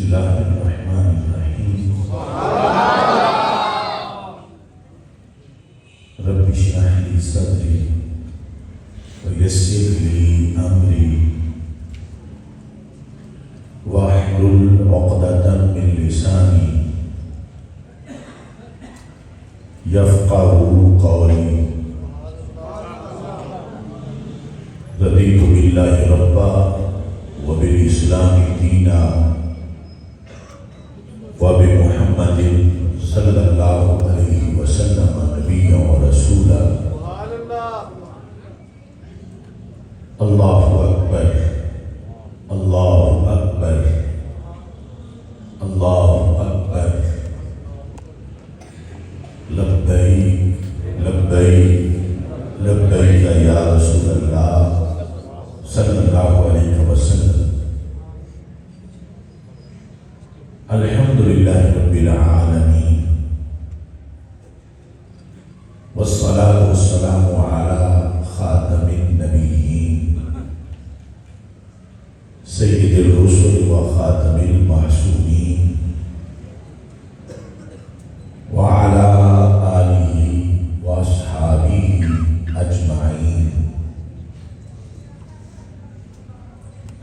اللہ الرحمن الرحیم رب اشرح لی صدری ویسر لی امری واحلل عقدۃ من لسانی یفقہوا قولی رضیت باللہ ربا وبالاسلام دینا وبمحمد صلی اللہ علیہ وسلم نبیا ورسولا اللہ اکبر اللہ اکبر اللہ اکبر لبیک لبیک لبیک یا رسول اللہ صلی اللہ علیہ وسلم الحمدللہ رب العالمین والصلاة والسلام علی خاتم النبیین سید الرسل و خاتم المعصومین وعلى آلہ واصحابہ اجمعین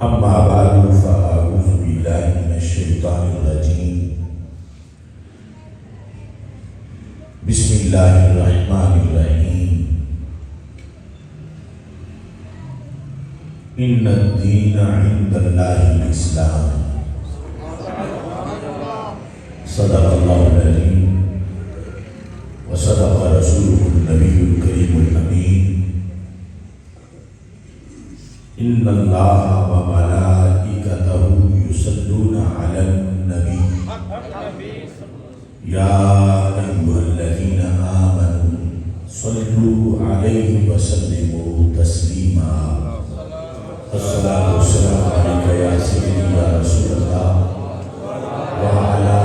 اما بعد فاعوذ باللہ من الشیطان الرجیم بسم اللہ الرحمن الرحیم ان الدین عند اللہ الاسلام صدق اللہ العظیم وصدق رسولہ النبی الکریم الامین ان اللہ وملائکتہ یصلون علی النبی یا ایھا الذین آمنوا صلوا علیہ وسلموا تسلیما الصلاۃ والسلام علیک یا سیدی یا رسول اللہ وعلی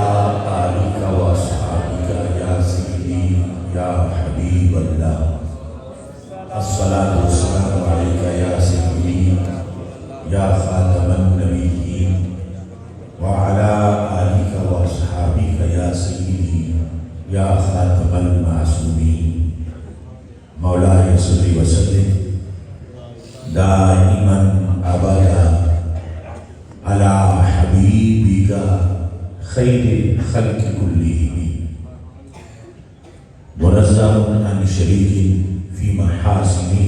آلک واصحابک یا سیدی یا حبیب اللہ الصلاۃ والسلام علیک یا سیدی یا خاتم النبیین وعلی آلک واصحابک یا سیدی یا خاتم المعصومین مولانا صلی وسلم دائما ابدا علی حبیبک خیر الخلق کلہم منزہ عن شریک فی محاسنہ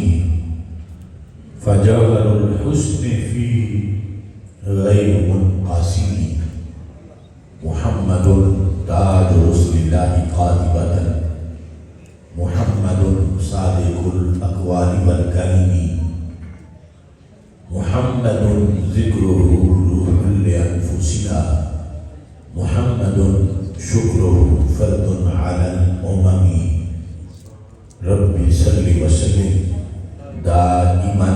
فجوہر الحسن فی غیر منقسم محمد تاج رسول اللہ قاطبۃ محمد صادق الاقوال والکلم محمد ذکرہ روح لانفسنا محمد شکرہ فرد علی الامم رب صلی وسلم دائما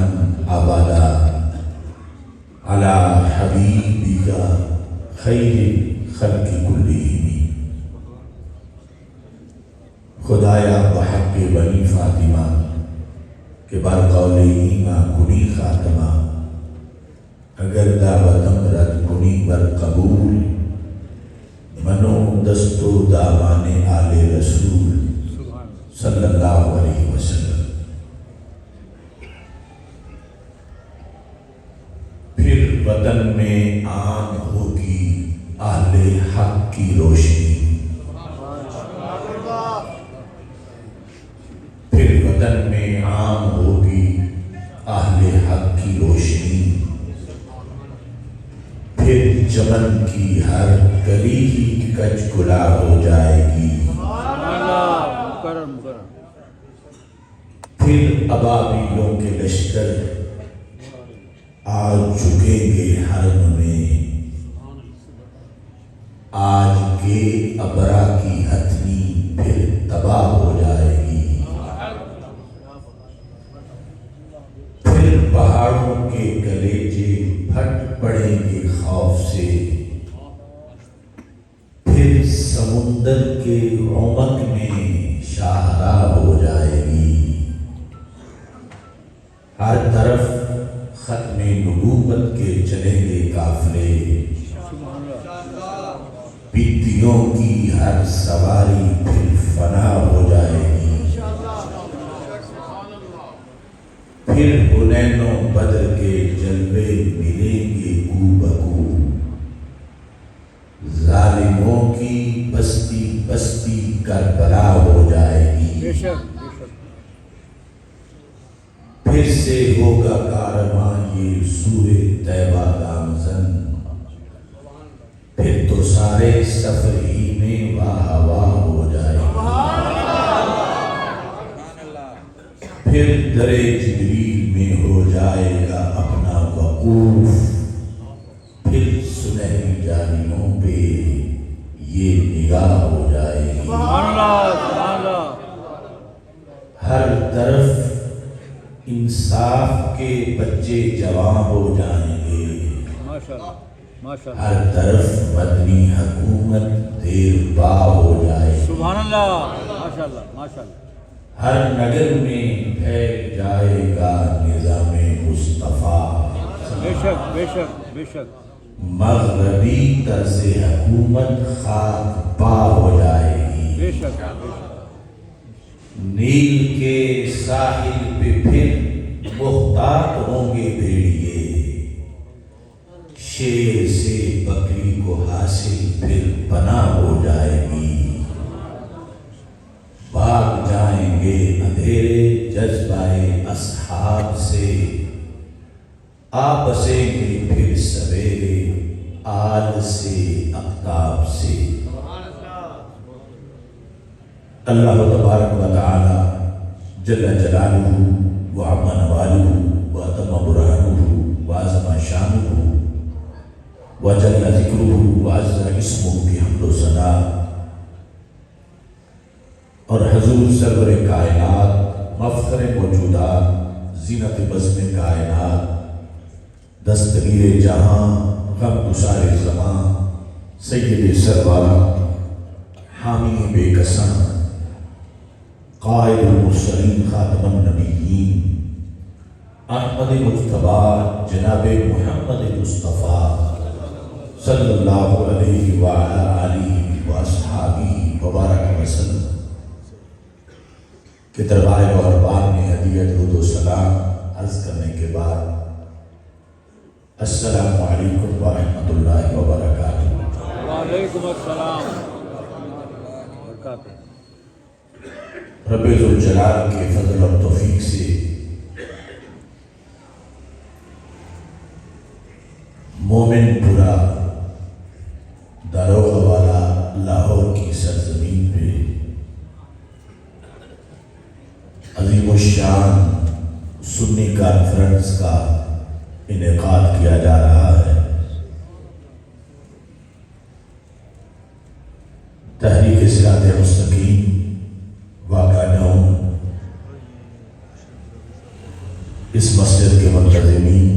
ابدا علی حبیبک خیر خلق کلہم خدایا بحق بنی فاطمہ کہ بر قول ایما کنی خاتمہ اگر دعوتم رد کنی بر قبول منو دستو دامان آل رسول صلی اللہ علیہ وسلم پھر وطن میں عام ہوگی اہل حق کی روشنی پھر وطن میں عام ہوگی اہل حق کی روشنی پھر چمن کی ہر گلی ہی کچ گلا ہو جائے گی پھر ابابیلوں کے لشکر آج جھکیں گے حرم میں آج کے ابرا کی ہتھنی پھر تباہ ہو جائے گی پھر پہاڑوں کے کلیجے پھٹ پڑیں گے خوف سے پھر سمندر کے عمق میں شاہراہ ہو جائے گی ہر طرف ختم نبوت کے چلیں گے قافلے پتیوں کی ہر سواری پھر فنا ہو جائے گی، پھر حنین و بدر کے جلوے ملیں گے کو بکو، ظالموں کی بستی بستی کربلا ہو جائے گی، پھر سے ہوگا کارواں یہ سوئے طیبہ گامزن، پھر تو سارے سفر ہی میں واہ واہ ہو جائے گی، پھر درِ جبریل میں ہو جائے گا اپنا وقوف، پھر سنہری جانبوں پہ یہ نگاہ ہو جائے گی، ہر طرف انصاف کے بچے جوان ہو جائیں گے، ہر طرف مدنی حکومت دیر با ہو جائے گی، سبحان اللہ، ماشاءاللہ ماشاءاللہ، ہر نگر میں پھیل جائے گا نظام مصطفیٰ، بے شک بے شک بے شک، مغربی طرز حکومت خاک پا ہو جائے گی، بے شک بے شک، نیل کے ساحل پہ پھر محتاط ہوں گے بھیڑیے، شیر سے بکری کو حاصل پھر پناہ ہو جائے گی، بھاگ جائیں گے اندھیرے جذبائے اصحاب سے، آ بسیں گے پھر سویرے آل سے اقطاب سے۔ اللہ تبارک و تعالی جل جلالہ وعم نوالہ واتم برہانہ وعظم شانہ وجل ذکرہ وعز اسمہ کی حمد و ثنا اور حضور سرور کائنات، مفخر موجودات، زینت بزم کائنات، دستگیر جہاں، غم گسار زمان، سید سرورہ، حامی بے کساں، قائد المرسلین، خاتم النبیین، احمد مجتبی جناب محمد مصطفیٰ صلی اللہ علیہ وعلی آلہ واصحابہ وبارک وسلم کہ دربار مہربان میں ہدیہ درود و سلام عرض کرنے کے بعد السلام علیکم ورحمۃ اللہ وبرکاتہ۔ وعلیکم السلام وبرکاتہ۔ رب ذوالجلال کے فضل اور توفیق سے مومن پورا داروغہ والا لاہور کی سرزمین پہ عظیم الشان سنی کانفرنس کا انعقاد کیا جا رہا ہے۔ تحریک صراط مستقیم واقع نون اس مسجد کے منتظمین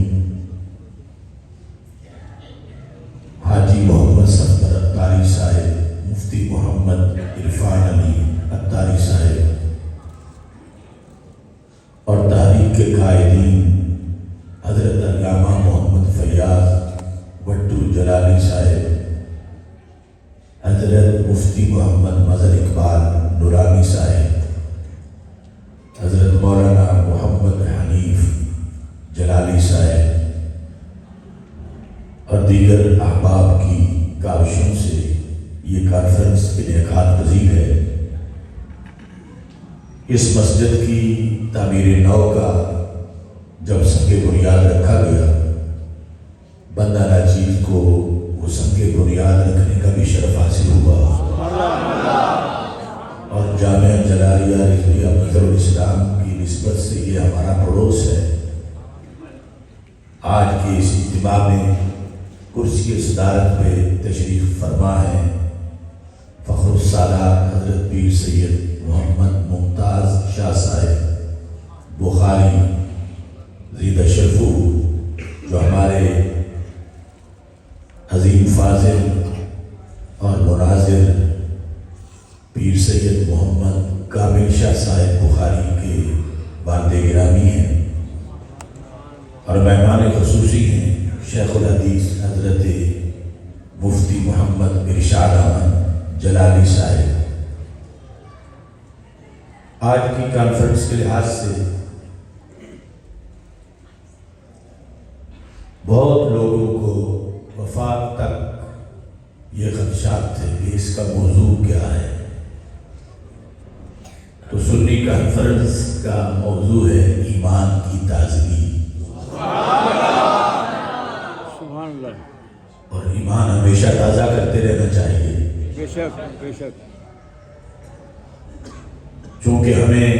حاجی محمد صفدر اتاری صاحب، مفتی محمد عرفان علی اتاری صاحب اور تحریک کے قائدین حضرت علامہ محمد فیاض وٹو جلالی صاحب، حضرت مفتی محمد مظہر اقبال نورانی صاحب، حضرت مولانا محمد حنیف جلالی صاحب اور دیگر احباب کی کاوشوں سے یہ کانفرنس انعقاد پذیر ہے۔ اس مسجد کی تعمیر نو کا جب سنگ بنیاد رکھا گیا، بندہ ناچیز کو وہ سنگ بنیاد رکھنے کا بھی شرف حاصل ہوا اور جامعہ جلالیہ رضویہ منظر الاسلام کی نسبت سے یہ ہمارا پڑوس ہے۔ آج کے اس اجتماع میں کرسی صدارت پہ تشریف فرما ہے فخر السادات حضرت پیر سید محمد ممتاز شاہ صاحب بخاری زیدہ شرفو، جو ہمارے عظیم فاضل اور مناظر پیر سید محمد کامل شاہ صاحب بخاری کے والد گرامی ہیں اور مہمان خصوصی ہیں شیخ الحدیث حضرت مفتی محمد ارشاد احمد جلالی صاحب، آج کی کانفرنس کے لحاظ سے بہت لوگوں کو وفات تک یہ خدشات تھے کہ اس کا موضوع کیا ہے، تو سنی کانفرنس کا موضوع ہے ایمان کی تازگی، سبحان اللہ، اور ایمان ہمیشہ تازہ کرتے رہنا چاہیے، بے شک بے شک، چونکہ ہمیں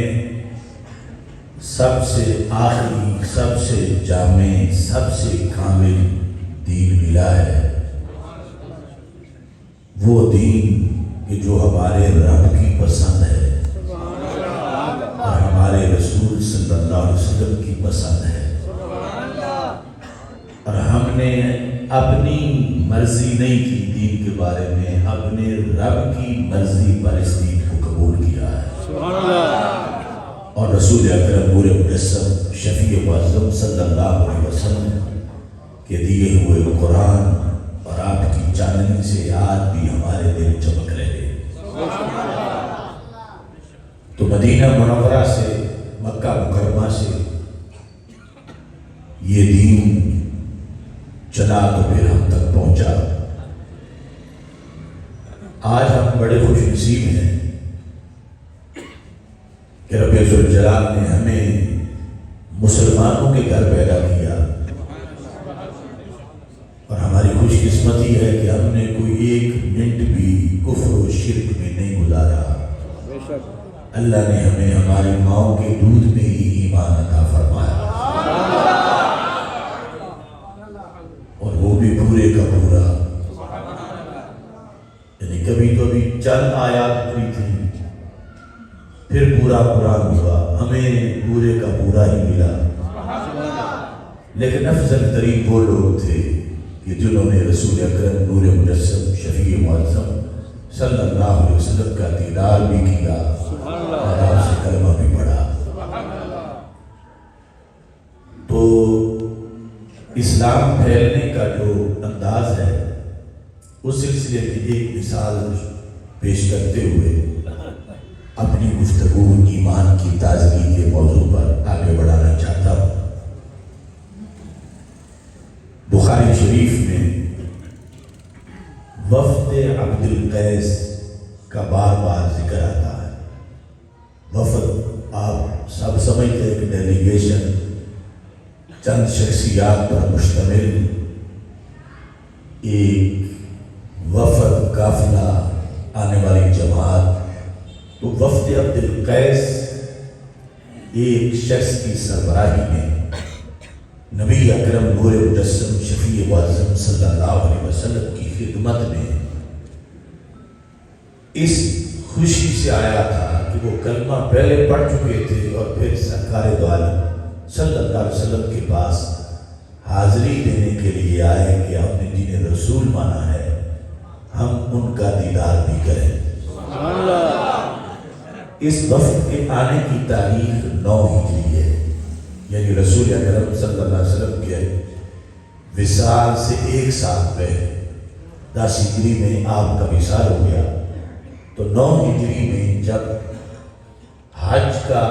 سب سے آخری، سب سے جامع، سب سے کامل دین ملا ہے، وہ دین کہ جو ہمارے رب کی پسند ہے اور ہمارے رسول صلی اللہ علیہ وسلم کی پسند ہے، اور ہم نے اپنی مرضی نہیں کی دین کے بارے میں، اپنے رب کی مرضی پر اس دین کو قبول کیا ہے، سبحان اللہ، اور رسول اکرم نور مجسم شفیع معظم صلی اللہ علیہ وسلم کے دیے ہوئے قرآن اور آپ کی چاندنی سے آج بھی ہمارے دل چمک رہے ہیں۔ تو مدینہ منورہ سے، مکہ مکرمہ سے یہ دین چلا تو پھر ہم تک پہنچا۔ آج ہم بڑے خوش نصیب ہیں کہ رب ذوالجلال نے ہمیں مسلمانوں کے گھر پیدا کیا، اور ہماری خوش قسمتی ہے کہ ہم نے کوئی ایک منٹ بھی کفر و شرک میں نہیں گزارا۔ بے شک، اللہ نے ہمیں ہماری ماؤں کے دودھ میں ہی ایمان عطا فرمایا، اور وہ بھی پورے کا پورا، یعنی کبھی تو ابھی چند آیات پڑھی تھی، پھر پورا قرآن ہوا، ہمیں پورے کا پورا ہی ملا۔ لیکن افضل ترین وہ لوگ تھے کہ جنہوں نے رسول اکرم نور مجسم شفیع معظم صلی اللہ علیہ وسلم کا دیدار بھی کیا اور آپ سے کلمہ بھی پڑھا۔ تو اسلام پھیلنے کا جو انداز ہے، اس سلسلے میں ایک مثال پیش کرتے ہوئے اپنی گفتگو ایمان کی تازگی کے موضوع پر آگے بڑھانا چاہتا ہوں۔ بخاری شریف میں وفد عبد القیس کا بار بار ذکر آتا ہے۔ وفد آپ سب سمجھتے ہیں کہ ڈیلیگیشن، چند شخصیات پر مشتمل ایک وفد، قافلہ، آنے والی جماعت۔ تو وفد عبد القیس ایک شخص کی سربراہی میں نبی اکرم نور مجسم شفیع معظم صلی اللہ علیہ وسلم کی خدمت میں اس خوشی سے آیا تھا کہ وہ کلمہ پہلے پڑھ چکے تھے اور پھر سرکار دو عالم صلی اللہ علیہ وسلم کے پاس حاضری دینے کے لیے آئے کہ ہم نے جنہیں رسول مانا ہے ہم ان کا دیدار بھی کریں۔ سبحان اللہ، اس وفد کے آنے کی تاریخ 9 ہجری ہے، یعنی رسول اکرم صلی اللہ علیہ وسلم کے وصال سے 1 سال پہلے 10 ہجری میں آپ کا وصال ہو گیا۔ تو 9 ہجری میں جب حج کا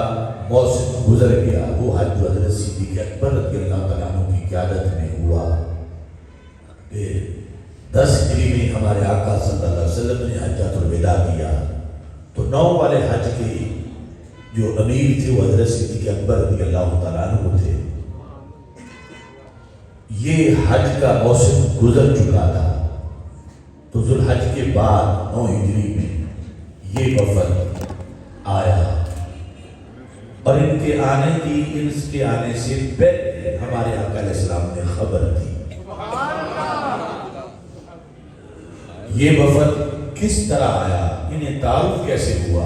موسم گزر گیا، وہ حج جو حضرت صدیق اکبر رضی اللہ تعالیٰ عنہ کی قیادت میں ہوا، کہ 10 ہجری میں ہمارے آقا صلی اللہ علیہ وسلم نے حجۃ الوداع کیا۔ تو 9 والے حج کے جو امیر تھے وہ حضرت صدیق اکبر رضی اللہ تعالیٰ عنہ تھے۔ یہ حج کا موسم گزر چکا تھا، تو ذوالحج کے بعد 9 ہجری میں یہ وفد آیا، اور ان کے آنے سے پہلے ہمارے آقا علیہ السلام نے خبر دی۔ یہ وفد کس طرح آیا، انہیں تعارف کیسے ہوا؟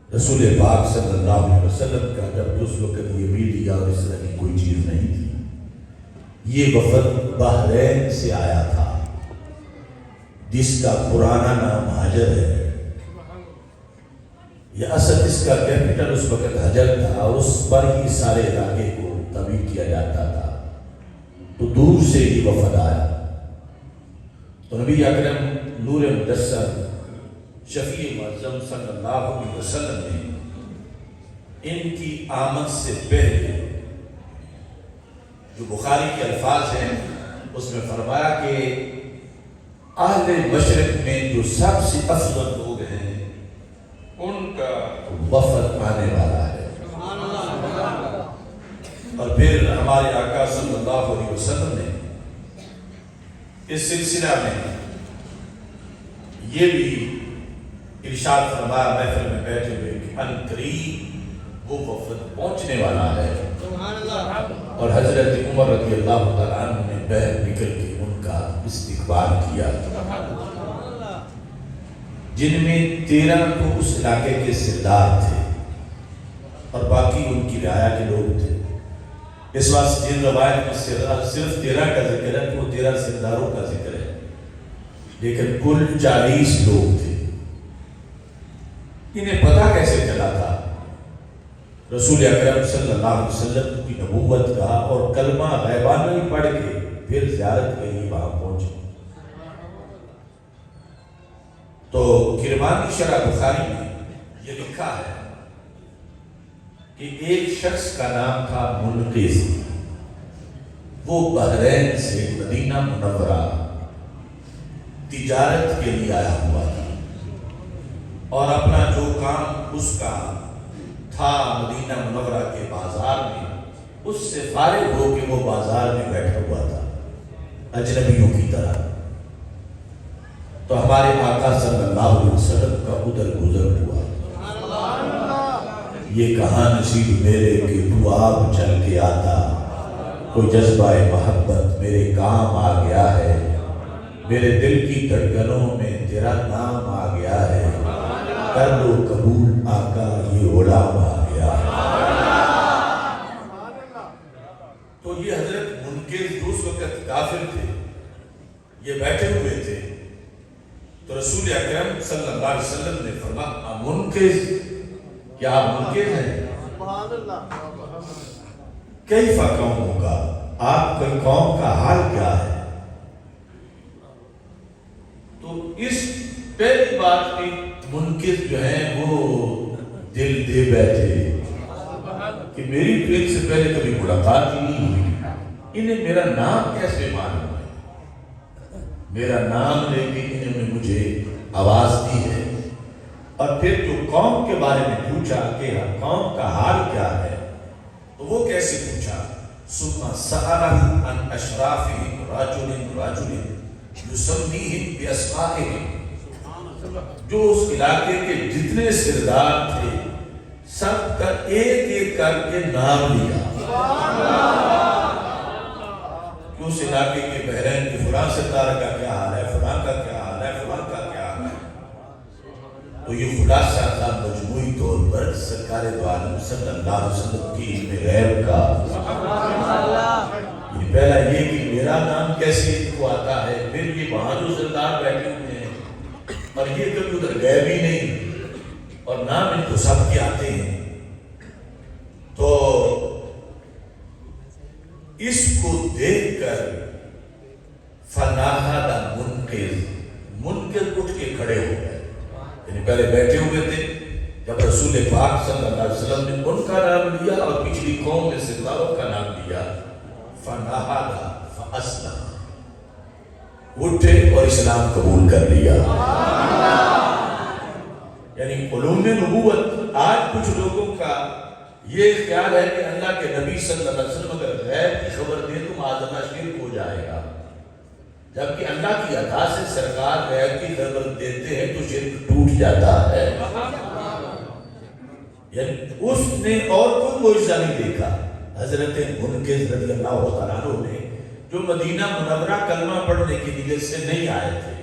رسول پاک صلی اللہ علیہ وسلم کا جب اس وقت یہ میڈیا اور اس طرح کی کوئی چیز نہیں تھی، یہ وفد بحرین سے آیا تھا، جس کا پرانا نام حجر ہے۔ یہ اصل اس کا کیپٹل اس وقت حجر تھا، اور اس پر ہی سارے علاقے کو تعمیر کیا جاتا تھا۔ تو دور سے ہی وفد آیا۔ تو نبی اکرم نور مدثر شفیع معظم صلی اللہ علیہ وسلم نے ان کی آمد سے پہلے جو بخاری کے الفاظ ہیں اس میں فرمایا کہ اہل مشرق میں جو سب سے افضل لوگ ہیں ان کا وفد آنے والا ہے. اور پھر ہمارے آقا صلی اللہ علیہ وسلم نے اس سلسلہ میں یہ بھی ارشاد فرمایا محفل میں بیٹھے ہوئے کہ ان قریب وہ وفد پہنچنے والا ہے. اور حضرت عمر رضی اللہ تعالیٰ عنہ نے باہر نکل کے ان کا استقبال کیا، جن میں 13 تو اس علاقے کے سردار تھے اور باقی ان کی رعایا کے لوگ تھے. اس واسطے جن روایت میں صرف 13 کا ذکر ہے وہ 13 سرداروں کا ذکر ہے، لیکن کل 40 لوگ تھے. انہیں پتہ کیسے چلا تھا؟ رسول اکرم صلی اللہ علیہ وسلم کی نبوت کا اور کلمہ غیبانہ ہی پڑھ کے پھر زیارت کے لیے وہاں پہنچے. تو کرمانی شرح بخاری میں یہ لکھا ہے کہ ایک شخص کا نام تھا منقذ. وہ بحرین سے مدینہ منورہ تجارت کے لیے آیا ہوا تھا اور اپنا جو کام اس کا تھا مدینہ منورہ کے بازار میں، اس سے فارغ ہو کے وہ بازار میں بیٹھا ہوا تھا اجنبیوں کی طرح. تو ہمارے آقا صلی اللہ علیہ وسلم کا ادھر گزر ہوا. یہ کہاں نصیب میرے کہ تو آپ چل کے آتا، کوئی جذبہ محبت میرے کام آ گیا ہے، میرے دل کی دھڑکنوں میں تیرا نام آ گیا ہے، کر لو قبول آقا یہ غلام آ گیا ہے. تو یہ حضرت منقذ جو اس وقت کافر تھے، یہ بیٹھے ہوئے تھے. تو رسول اکرم صلی اللہ علیہ وسلم نے فرمایا منقذ، کیا آپ منقذ ہیں؟ کیفا قوم کا، آپ کی قوم کا حال کیا ہے؟ تو اس پہلی بات کی منقذ جو ہیں وہ دل دے بیٹھے کہ میری تو ان سے پہلے کبھی ملاقات ہی نہیں ہوئی، انہیں میرا نام کیسے معلوم ہے؟ میرا نام لے کے انہوں نے مجھے آواز دی ہے. اور پھر جو قوم کے بارے میں پوچھا کہ قوم کا حال کیا ہے، تو وہ کیسے پوچھا؟ ثم سألهم عن اشرافهم رجل یسمیہم باسمائہم. جو اس علاقے کے جتنے سردار تھے سب کا ایک ایک کر کے نام لیا کہ اس علاقے کے بحرین کے فلاں سردار کا کیا حال ہے، فلاں کا کیا حال ہے، فلاں کا کیا حال ہے. تو یہ خلاصہ تھا مجموعی طور پر سرکار دو عالم صلی اللہ علیہ وسلم کی علم غیب کا. یہ پہلا یہ کہ میرا نام کیسے ان کو آتا ہے، پھر یہ وہاں جو سردار بیٹھے ہوئے ہیں اور یہ کبھی ادھر گئے بھی نہیں اور نام ان کو سب کے آتے ہیں. تو اس کو دیکھ کر فناہد منقذ اٹھ کے کھڑے ہو گئے. یعنی پہلے بیٹھے ہوئے تھے، جب رسول پاک صلی اللہ علیہ وسلم نے ان کا نام لیا اور پچھلی قوم میں سرداروں کا نام لیا، فنہض فاسلم، اٹھے اور اسلام قبول کر لیا. یعنی علوم نبوت آج کچھ لوگوں کا یہ خیال ہے کہ اللہ کے نبی صلی اللہ علیہ وسلم اگر غیب کی خبر دے تو معاذ شرک ہو جائے گا، جبکہ اللہ کی عطا سے سرکار غیب کی خبر دیتے ہیں تو شرک ٹوٹ جاتا ہے. یعنی اس نے اور کوئی معجزہ نہیں دیکھا. حضرت منقذ رضی اللہ تعالیٰ عنہ نے جو مدینہ منورہ کلمہ پڑھنے کی نیت سے نہیں آئے تھے،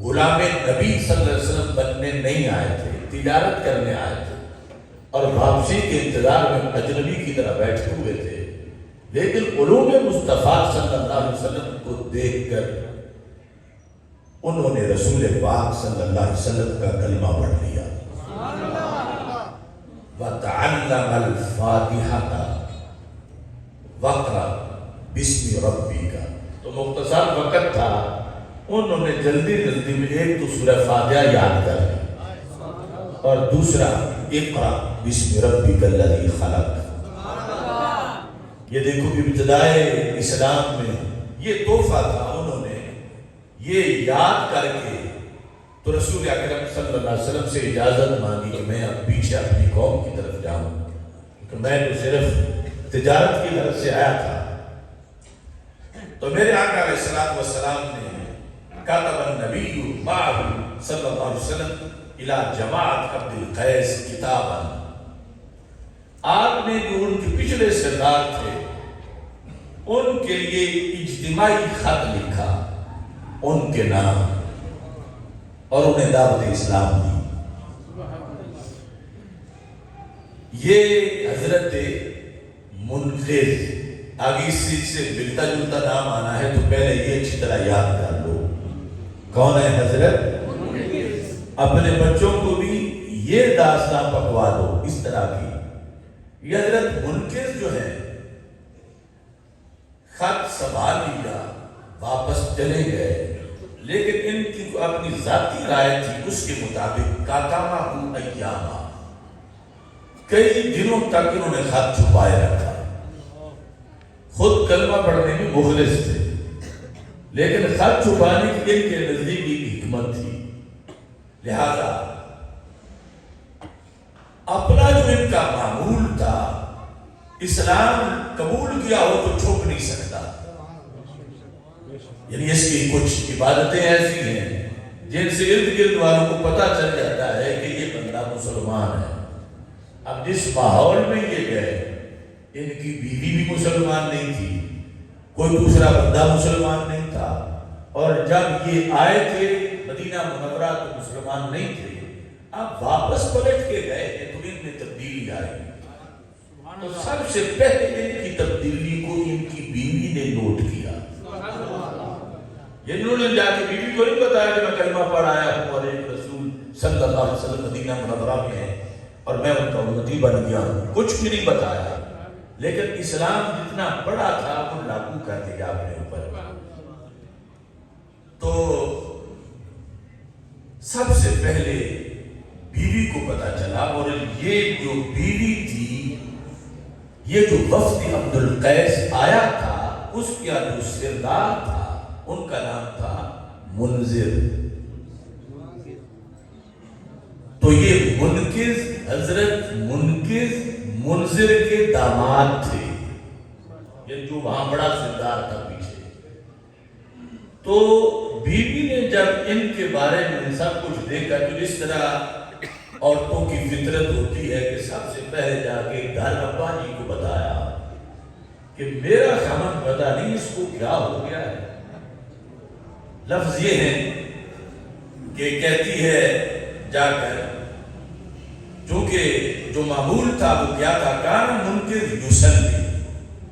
غلام نبی صلی اللہ علیہ وسلم بننے نہیں آئے تھے، تجارت کرنے آئے تھے اور واپسی کے انتظار میں اجنبی کی طرح بیٹھے ہوئے تھے، لیکن علوم مصطفیٰ صلی اللہ علیہ وسلم کو دیکھ کر انہوں نے رسول پاک صلی اللہ علیہ وسلم کا کلمہ پڑھ لیا. وَتَعَلَّمَ الْفَاتِحَةَ وَقْرَأَ بِسْمِ رَبِّكَ. تو مختصر وقت تھا انہوں نے جلدی جلدی میں ایک تو سورہ فاتحہ یاد کر لی اور دوسرا اقرا بسم ربک الذی خلق. یہ دیکھو ابتدائے اسلام میں یہ تحفہ تھا. انہوں نے یہ یاد کر کے تو رسول اکرم صلی اللہ علیہ وسلم سے اجازت مانگی کہ میں اب پیچھے اپنی قوم کی طرف جاؤں، کہ میں تو صرف تجارت کی طرف سے آیا تھا. تو میرے آقا علیہ السلام نے کاتب النبی معه صلی اللہ علیہ وسلم الى جماعت عبد القیس کتابا. آپ نے جو ان کے پچھلے سردار تھے ان کے لیے اجتماعی خط لکھا ان کے نام اور انہیں دعوت اسلام دی. یہ حضرت منقذ، آگے اس سے ملتا جلتا نام آنا ہے تو پہلے یہ اچھی طرح یاد کر لو کون ہے حضرت. اپنے بچوں کو بھی یہ داستان پکوا دو اس طرح کی. یہ حضرت منقذ جو ہے خط سنبھال لیا، واپس چلے گئے، لیکن ان کی اپنی ذاتی رائے تھی اس کے مطابق کاتامہ ایاما، کئی دنوں تک انہوں نے خط چھپائے رکھا. خود کلمہ پڑھنے میں مخلص تھے لیکن خط چھپانے کی ان کے نزدیک ایک حکمت تھی. لہذا اپنا جو ان کا معمول تھا، اسلام قبول کیا ہو تو چھپ نہیں سکتا. یعنی اس کی کچھ عبادتیں ایسی ہیں جن سے ارد گرد والوں کو پتہ چل جاتا ہے کہ یہ بندہ مسلمان ہے. اب جس ماحول میں یہ گئے، ان کی بیوی بھی مسلمان نہیں تھی، کوئی دوسرا بندہ مسلمان نہیں تھا، اور جب یہ آئے تھے مدینہ منورہ تو مسلمان نہیں تھے. اب واپس پلٹ کے گئے تو ان میں تبدیلی آئی. تو سب سے پہلے ان کی تبدیلی کو ان کی بیوی نے نوٹ کیا. انہوں نے جا کے بیوی کو نہیں بتایا کہ میں کلمہ پڑھ آیا ہوں اور ایک رسول صلی اللہ علیہ وسلم مدینہ منورہ میں ہے اور میں ان کا امتی بن گیا ہوں، کچھ بھی نہیں بتایا. لیکن اسلام جتنا بڑا تھا وہ لاگو کر دیا اپنے اوپر. تو سب سے پہلے بیوی کو پتا چلا، اور یہ جو بیوی تھی، یہ جو وفد عبد القیس آیا تھا اس کا جو سردار تھا ان کا نام تھا منذر. تو یہ منقذ، حضرت منقذ منذر کے داماد تھے، یہ جو وہاں بڑا سردار تھا پیچھے. تو بیوی نے جب ان کے بارے میں سب کچھ دیکھا تو اس طرح عورتوں کی فطرت ہوتی ہے کہ سب سے پہلے جا کے گھر ابا جی کو بتایا کہ میرا خامن پتہ نہیں اس کو کیا ہو گیا ہے. لفظ یہ ہے کہ کہتی ہے جا کر، چونکہ جو معمول تھا وہ کیا تھا، کان منقذ یصلی،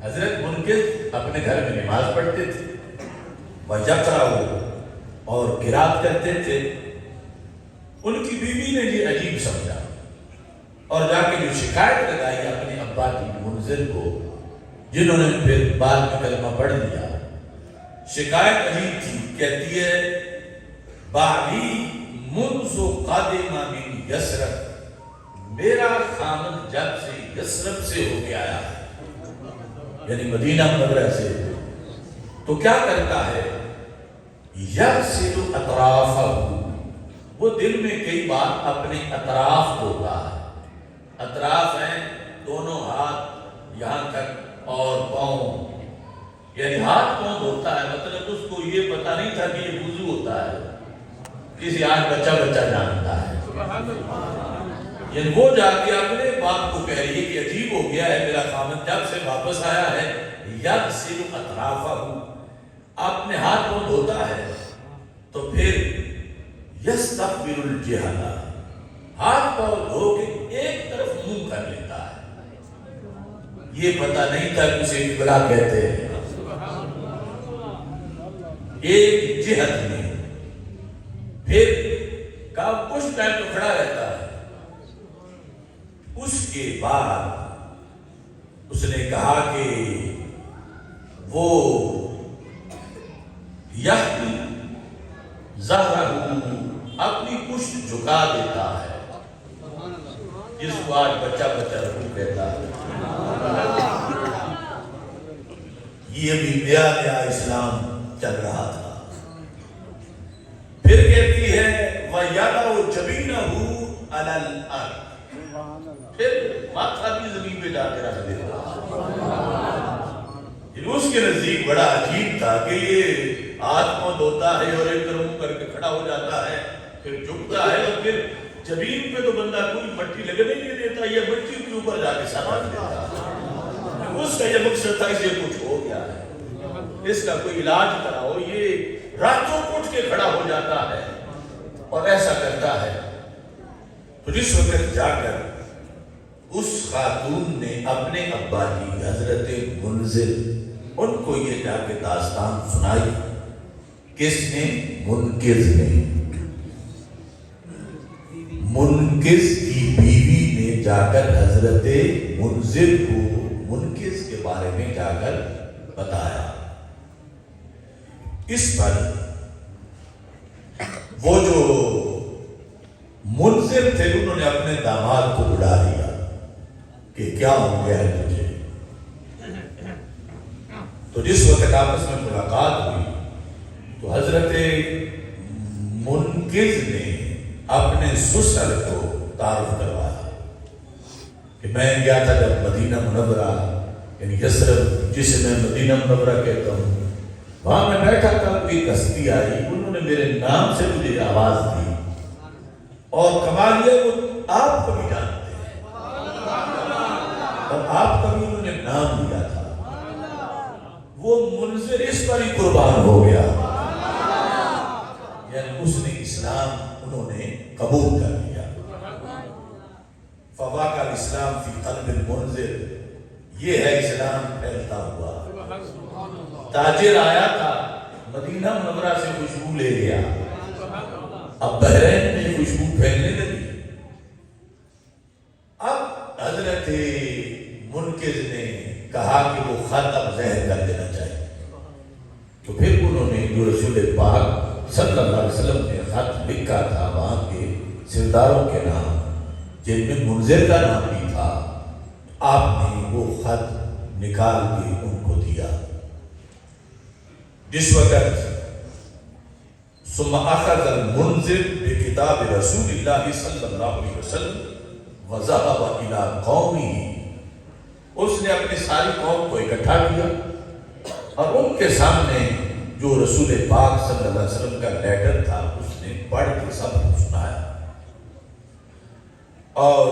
حضرت منقذ اپنے گھر میں نماز پڑھتے تھے، وَيَقْرَأُ اور قرات کرتے تھے. ان کی بیوی نے یہ عجیب سمجھا اور جا کے جو شکایت لگائی اپنے ابا کی منذر کو، جنہوں نے پھر بعد میں کلمہ پڑھ لیا. شکایت عجیب تھی، کہتی ہے بالی منذ قادم من یثرب، میرا خامد جب سے یثرب سے ہو کے آیا، یعنی مدینہ منورہ سے، تو کیا کرتا ہے، یغسل اطرافہ، وہ دل میں کئی بار اپنے اطراف دھوتا ہے. اطراف ہیں دونوں ہاتھ یہاں تک اور پاؤں، یعنی ہاتھ پاؤں دھوتا ہے. مطلب اس کو یہ پتہ نہیں تھا کہ یہ وضو ہوتا ہے، کسی آج بچہ جانتا ہے. یعنی وہ جا کے اپنے باپ کو کہہ رہی ہے کہ عجیب ہو گیا ہے میرا خامد جب سے واپس آیا ہے، یغسل اطرافہ، اپنے ہاتھ پاؤں دھوتا ہے. تو پھر یستقبل الجہلا، ہاتھ پاؤں دھو کے ایک طرف منہ کر لیتا ہے. یہ پتہ نہیں تھا کہ اسے قبلہ کہتے ہیں. ایک جہت میں پھر کچھ ٹائم تو کھڑا رہتا ہے. اس کے بعد اس نے کہا کہ وہ یحیی ظہرہ اپنی پشت جھکا دیتا ہے، جس کو آج بچہ بچہ رکھو کہتا ہے. یہ بھی نیا نیا اسلام چل رہا تھا. پھر کہتی ہے وَيَضَعُ جَبِينَهُ عَلَى الْأَرْضِ، پھر ماتھا بھی زمین پہ جا کے رکھ دیتا. اس کے نزدیک بڑا عجیب تھا کہ یہ ہاتھ پاؤں دھوتا ہے اور ایک طرف منہ کر کے کھڑا ہو جاتا ہے، پھر جھکتا ہے اور پھر زمین پہ تو بندہ کوئی مٹی لگنے نہیں دیتا، یہ مٹی کے اوپر جا کے سر رکھ دیتا. اس کا یہ مقصد تھا اسے کچھ ہو گیا ہے، اس کا کوئی علاج کراؤ. یہ راتوں کو اٹھ کے کھڑا ہو جاتا ہے اور ایسا کرتا ہے. تو جس وقت جا کر اس خاتون نے اپنے ابا کی حضرت منذر ان کو یہ جا کے داستان سنائی. کس نے؟ منقذ نے. منقذ کی بیوی نے جا کر حضرت منذر کو منقذ کے بارے میں جا کر بتایا. اس پر وہ جو منذر تھے انہوں نے اپنے داماد کو بلا لیا کہ کیا ہو گیا ہے تجھے. تو جس وقت آپس میں ملاقات ہوئی تو حضرت منقذ نے اپنے سسر کو تعارف کروایا کہ میں گیا تھا جب مدینہ منورہ یعنی یثرب جسے میں مدینہ منورہ کہتا ہوں، وہاں میں بیٹھا تھا، کوئی کشتی آئی، انہوں نے میرے نام سے مجھے آواز دی اور کمال یہ وہ آپ کو بھی جانتے ہیں اور آپ کا بھی انہوں نے نام لیا تھا. وہ منذر اس پر ہی قربان ہو گیا، یعنی اس نے اسلام انہوں نے قبول کر لیا. فواقع الاسلام فی قلب المنذر، یہ ہے اسلام پھیلتا ہوا. تاجر آیا تھا مدینہ منورہ سے خوشبو لے گیا، اب بحرین میں خوشبو پھیلنے لگی. اب حضرت منقذ نے کہا کہ وہ خط اب ظاہر کر دینا چاہیے. تو پھر انہوں نے جو رسول پاک صلی اللہ علیہ وسلم نے خط لکھا تھا وہاں کے سرداروں کے نام، جن میں منذر کا نام بھی تھا، آپ نے وہ خط نکال کے ان کو دیا. جس وقت ثم اخذ المنذر بکتاب رسول اللہ صلی اللہ علیہ وسلم وذهب الى قومه، اس نے اپنی ساری قوم کو اکٹھا کیا اور ان کے سامنے جو رسول پاک صلی اللہ علیہ وسلم کا لیٹر تھا اس نے پڑھ کے سب کو سنایا. اور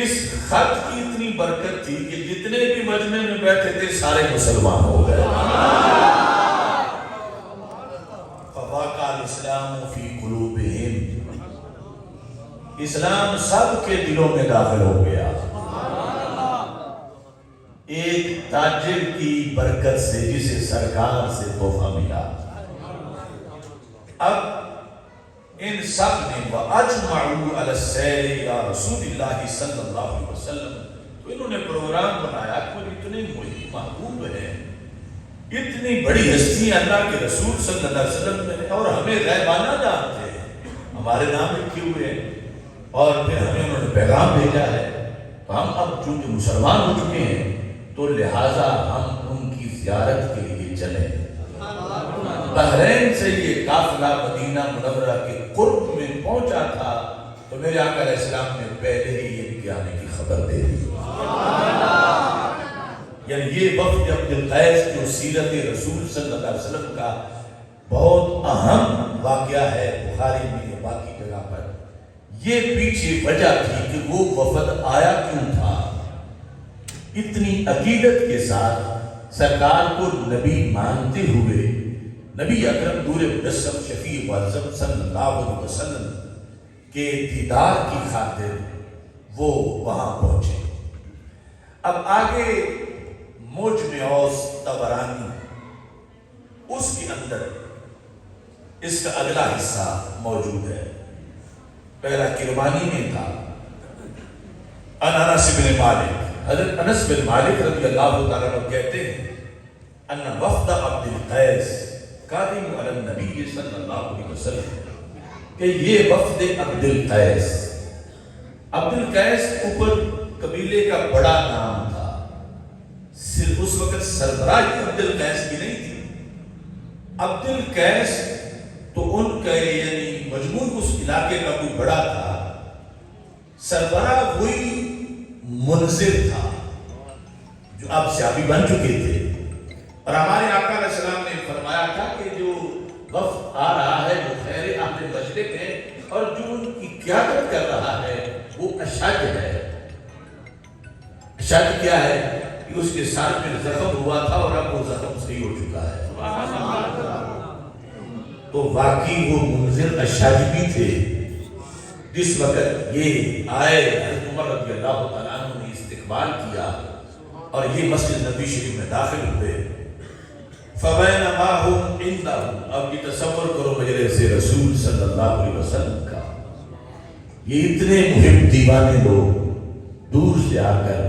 اس خط کی اتنی برکت تھی کہ جتنے بھی مجمع میں بیٹھے تھے سارے مسلمان ہو گئے. فواقع الاسلام فی قلوبہم، اسلام سب کے دلوں میں داخل ہو گیا. ایک تاجر کی برکت سے جسے سرکار سے تحفہ ملا. اب ان سب نے وَأَجْمَعُوا عَلَى السَّيْرِ إِلَىٰ رَسُولِ اللَّهِ صلی اللہ علیہ وسلم، تو انہوں نے پروگرام بنایا کہ اتنے محبوب ہیں، اتنی بڑی ہستی اللہ کے رسول صلی اللہ علیہ وسلم نے، اور ہمیں غیبانہ جانتے ہیں، ہمارے نام لکھے ہوئے ہیں، اور پھر ہمیں انہوں نے پیغام بھیجا ہے. تو ہم اب چونکہ مسلمان ہو چکے ہیں تو لہٰذا ہم ان کی زیارت کے لیے چلیں. بحرین سے یہ قافلہ مدینہ منورہ کے قرب میں پہنچا تھا تو میرے آقا علیہ السلام نے پہلے ہی ان کے آنے کی خبر دے دی. یعنی یہ وفد عبد القیس جو سیرت رسول صلی اللہ علیہ وسلم کا بہت اہم واقعہ ہے بخاری میں یا باقی جگہ پر، یہ پیچھے وجہ تھی کہ وہ وفد آیا کیوں تھا. اتنی عقیدت کے ساتھ سرکار کو نبی مانتے ہوئے نبی اکرم نور مجسم شفیع معظم صلی اللہ علیہ وسلم کے دیدار کی خاطر وہ وہاں پہنچے. اب آگے موجم اوس طبرانی اس کے اندر اس کا اگلا حصہ موجود ہے. پہلا کرمانی میں تھا. انس بن مالک، حضرت انس بن مالک رضی اللہ تعالیٰ عنہ کہتے ہیں ان وفد عبد القیس قادم علی النبی صلی اللہ علیہ وسلم کہ یہ وفد عبد القیس، عبد القیس اوپر قبیلے کا بڑا نام تھا، صرف اس وقت سربراہ عبد القیس کی نہیں تھی، عبد القیس تو ان کا یعنی مجموع اس علاقے کا کوئی بڑا تھا، سربراہ وہی منذر تھا جو اب صحابی بن چکے تھے۔ اور ہمارے آقا علیہ السلام نے فرمایا تھا کہ جو وفد آ رہا ہے جو خیر اہل مشرق ہے اور جو ان کی قیادت کر رہا ہے وہ اشج ہے۔ اشج کیا ہے کہ اس کے ساتھ میں زخم ہوا تھا اور اب وہ زخم صحیح ہو چکا ہے، تو واقعی وہ منذر اشج بھی تھے۔ جس وقت یہ آئے حضرت عمر رضی اللہ تعالیٰ عنہ نے استقبال کیا اور یہ مسجد نبی شریف میں داخل ہوئے، فَبَيْنَمَا هُمْ عِنْدَهُ، اب یہ تصور کرو مجلس رسول صلی اللہ علیہ وسلم کا، یہ اتنے محب دیوانے لوگ دور سے آ کر،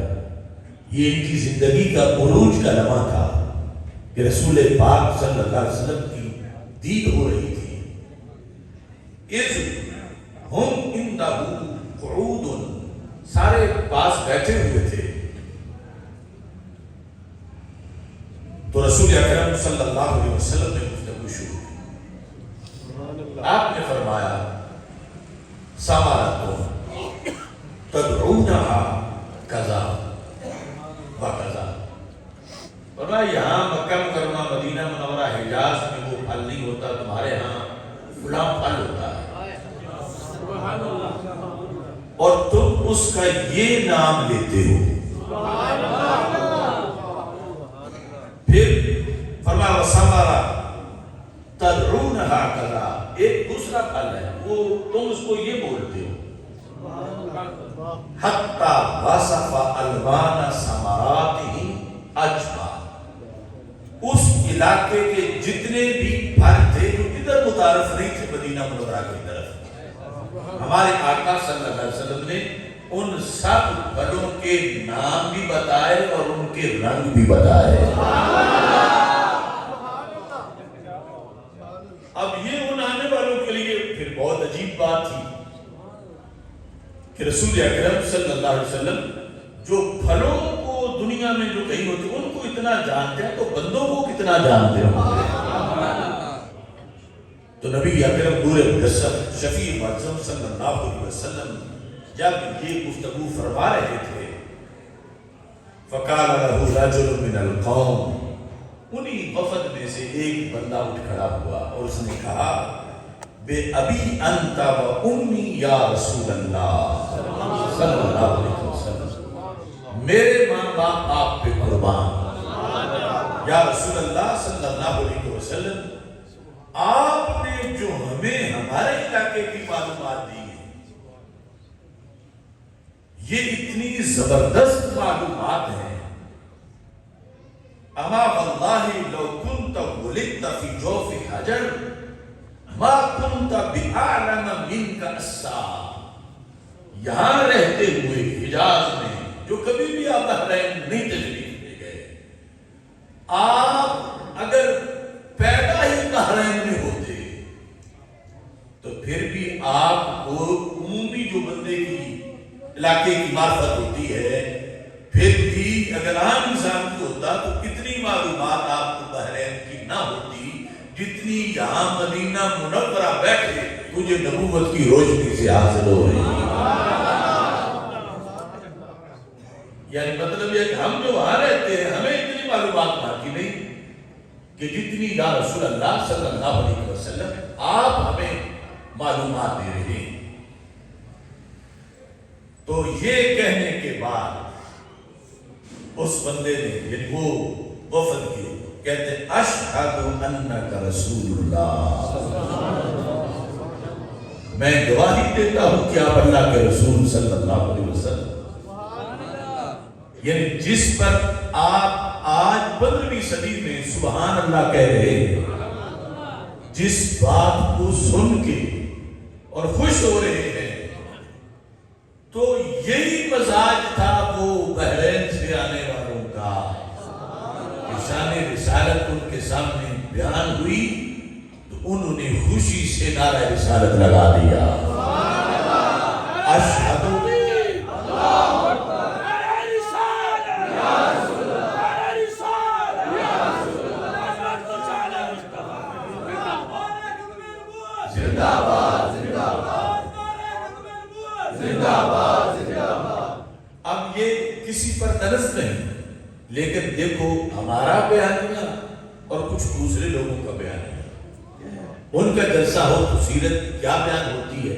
یہ ان کی زندگی کا عروج کا لمحہ تھا کہ رسول پاک صلی اللہ علیہ وسلم کی دید ہو رہی تھی۔ اِذْ ہم عِنْدَهُ قُعُودٌ، سارے پاس بیٹھے ہوئے تھے، تو رسول اکرم صلی اللہ علیہ وسلم نے گفتگو شروع کی۔ آپ نے فرمایا سَمَرَتُمْ تَدْعُونَهَا کَذَا وَکَذَا، فرمایا یہاں مکہ مکرمہ مدینہ منورہ حجاز میں وہ پھل نہیں ہوتا، تمہارے ہاں فلاں پھل ہوتا ہے اور تم اس کا یہ نام لیتے ہو۔ پھر فرمایا وَسَمَرَ تَدْعُونَهَا كَذَا، ایک دوسرا پھل ہے وہ تم اس کو یہ بولتے ہو، حَتَّى وَصَفَ أَلْوَانَ ثَمَرَاتِهِ أَجْمَعَ، اس علاقے کے جتنے بھی پھل تھے جو ادھر متعارف نہیں تھے مدینہ منورہ کی طرف، ہمارے آقا صلی اللہ علیہ وسلم نے ان سب پھلوں کے نام بھی بتائے اور ان کے رنگ بھی بتائے۔ اب یہ ان آنے والوں کے لیے پھر بہت عجیب بات تھی کہ رسول اکرم صلی اللہ علیہ وسلم جو پھلوں کو دنیا میں جو کہیں ہوتے ان کو اتنا جانتے ہیں تو بندوں کو کتنا جانتے ہیں۔ تو نبی اکرم نور مجسم شفیع معظم صلی اللہ علیہ وسلم جب یہ گفتگو فرما رہے تھے، فَقَالَ لَهُ رَجُلٌ مِّنَ الْقَوْمِ، انہی وفد میں سے ایک بندہ اٹھ کھڑا ہوا اور اس نے کہا بے ابی انت و امی یا رسول اللہ صلی اللہ علیہ وسلم، میرے ماں باپ آپ پہ قربان، یا رسول اللہ صلی اللہ علیہ وسلم آپ نے جو ہمیں ہمارے علاقے کی معلومات دی ہیں یہ اتنی زبردست معلومات ہیں، اما واللہ لو کنت ولدت فی جوف حجر ما کنت بأعلم منک اسا، یہاں رہتے ہوئے حجاز میں جو کبھی بھی آپ بحرین نہیں تشریف لے گئے، آپ اگر پیدا ہی بحرین میں ہوتے تو پھر بھی آپ کو عمومی جو بندے کی علاقے کی معرفت ہوتی ہے، پھر بھی اگر عام انسان کی ہوتا تو کتنی معلومات آپ کو بحرین کی نہ ہوتی جتنی یہاں مدینہ منورہ بیٹھے تجھے نبوت کی روشنی سے حاصل ہو رہی ہے۔ یعنی مطلب یہ کہ ہم جو وہاں رہتے ہیں ہمیں اتنی معلومات باقی نہیں کہ جتنی یا رسول اللہ صلی اللہ علیہ وسلم آپ ہمیں معلومات دے رہے ہیں۔ تو یہ کہنے کے بعد اس بندے نے یعنی وہ وفد کی کہتے اشہد انک رسول اللہ، میں گواہی دیتا ہوں کہ آپ اللہ کے رسول صلی اللہ علیہ وسلم، یعنی جس پر آپ آج 15ویں صدی میں سبحان اللہ کہہ رہے ہیں، جس بات کو سن کے اور خوش ہو رہے ہیں، تو یہی مزاج تھا وہ بحرین سے آنے والوں کا، شان رسالت ان کے سامنے بیان ہوئی انہوں نے خوشی سے نعرہ رسالت لگا دیا، اشہد اب یہ کسی پر طرز نہیں، لیکن دیکھو ہمارا بیانیہ اور کچھ دوسرے لوگوں کا بیانیہ، ان کا جلسہ ہو تو سیرت کیا بیان ہوتی ہے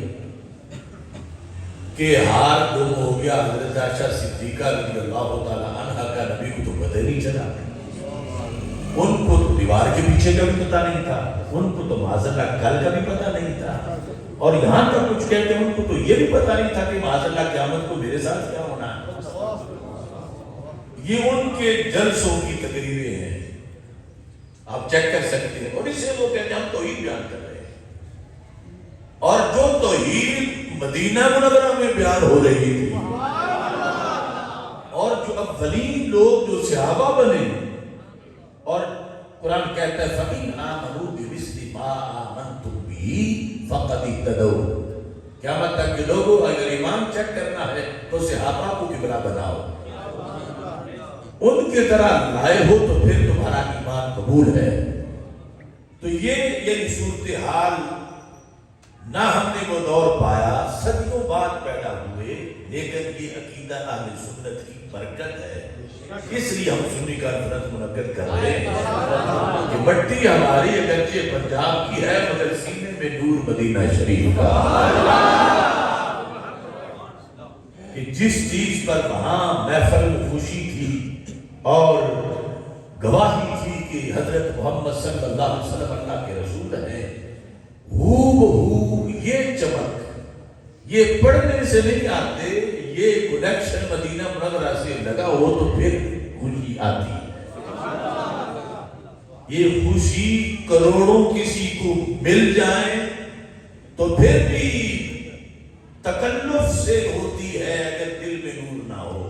کہ ہار گم ہو گیا حضرت عائشہ صدیقہ رضی اللہ تعالیٰ عنہ کا، نبی کو تو پتہ نہیں چلا، ان کو تو دیوار کے پیچھے کا بھی پتہ نہیں تھا، ان کو تو معاذاللہ کل کا بھی پتہ نہیں تھا، اور یہاں تک کچھ کہتے ہیں ان کو تو یہ بھی پتہ نہیں تھا کہ معاذاللہ قیامت کو میرے ساتھ کیا ہونا ہے۔ یہ ان کے جلسوں کی تقریریں ہیں، آپ چیک کر سکتے ہیں، اور اسے وہ کہتے ہیں ہم توحید بیان کر رہے ہیں، اور جو توحید مدینہ منورہ میں بیان ہو رہی تھی، اور جو اولین لوگ جو صحابہ بنے، اور قرآن کہتا ہے فَإِنْ آمَنُوا بِمِثْلِ مَا آمَنْتُمْ بِهِ فَقَدِ اهْتَدَوْا، قیامت تک کہ لوگوں اگر ایمان چیک کرنا ہے تو صحابہ کو قبلہ بناؤ، ان کے طرح لائے ہو تو پھر تمہارا ایمان قبول ہے۔ تو یہ صورتحال نہ ہم نے وہ دور پایا، صدیوں بعد پیدا ہوئے، لیکن یہ عقیدہ اہل سنت کی برکت ہے، اس لیے ہم سنی کانفرنس منعقد کر رہے ہیں کہ مٹی ہماری اگرچہ پنجاب کی ہے مگر سینے میں نور مدینہ شریف کا، کہ جس چیز پر وہاں محفل میں خوشی تھی اور گواہی تھی کہ حضرت محمد صلی اللہ علیہ وسلم اللہ کے رسول ہیں، یہ چمک یہ پڑھنے سے نہیں آتے، یہ کنیکشن مدینہ منورہ سے لگا ہو تو پھر خوشی آتی ہے۔ یہ خوشی کروڑوں کسی کو مل جائیں تو پھر بھی تکلف سے ہوتی ہے اگر دل میں نور نہ ہو،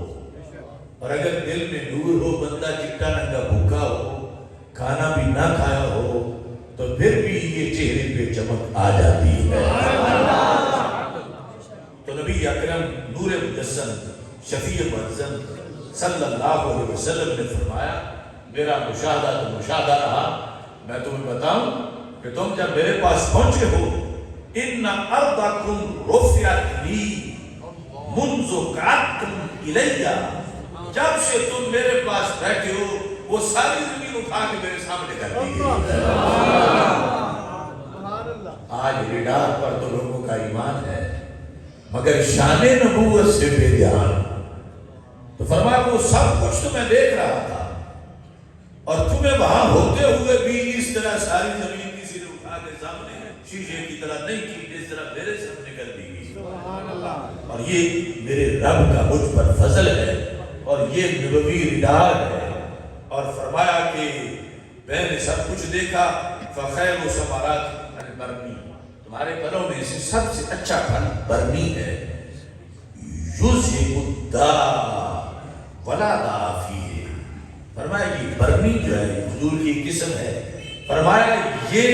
اور اگر دل میں نور ہو، بندہ چٹا ننگا بھوکا ہو، کھانا بھی نہ کھایا ہو، تو پھر بھی یہ چہرے پہ چمک آ جاتی ہے۔ تو نبی اکرم نور مجسم شفیع معظم صلی اللہ علیہ وسلم نے فرمایا، میرا مشاہدہ تو مشاہدہ رہا، میں تمہیں بتاؤں کہ تم جب میرے پاس پہنچے ہو، ان ارضکم رفعت لی منذ قعدتم الی، جب سے تم میرے پاس بیٹھے ہو وہ ساری زمین اٹھا کے میرے سامنے کر دی گئی۔ آج ریڈار پر تو لوگوں کا ایمان ہے مگر شان نبوت سے بے دھیان، تو فرمایا وہ سب کچھ تو میں دیکھ رہا تھا، اور تمہیں وہاں ہوتے ہوئے بھی اس طرح ساری زمین کسی نے اٹھا کے سامنے شیشے کی طرح نہیں کی، جس طرح میرے سامنے کر دی گئی، اور یہ میرے رب کا مجھ پر فضل ہے، اور یہ نبوی ریڈار ہے۔ اور فرمایا کہ میں نے سب کچھ دیکھا، فخیر و ثمرات البرنی، تمہارے پھلوں میں سے سب سے اچھا پھل برنی ہے، یذہب الداء ولا داء فیہ، فرمایا یہ برنی جو ہے حضور کی قسم ہے، فرمایا یہ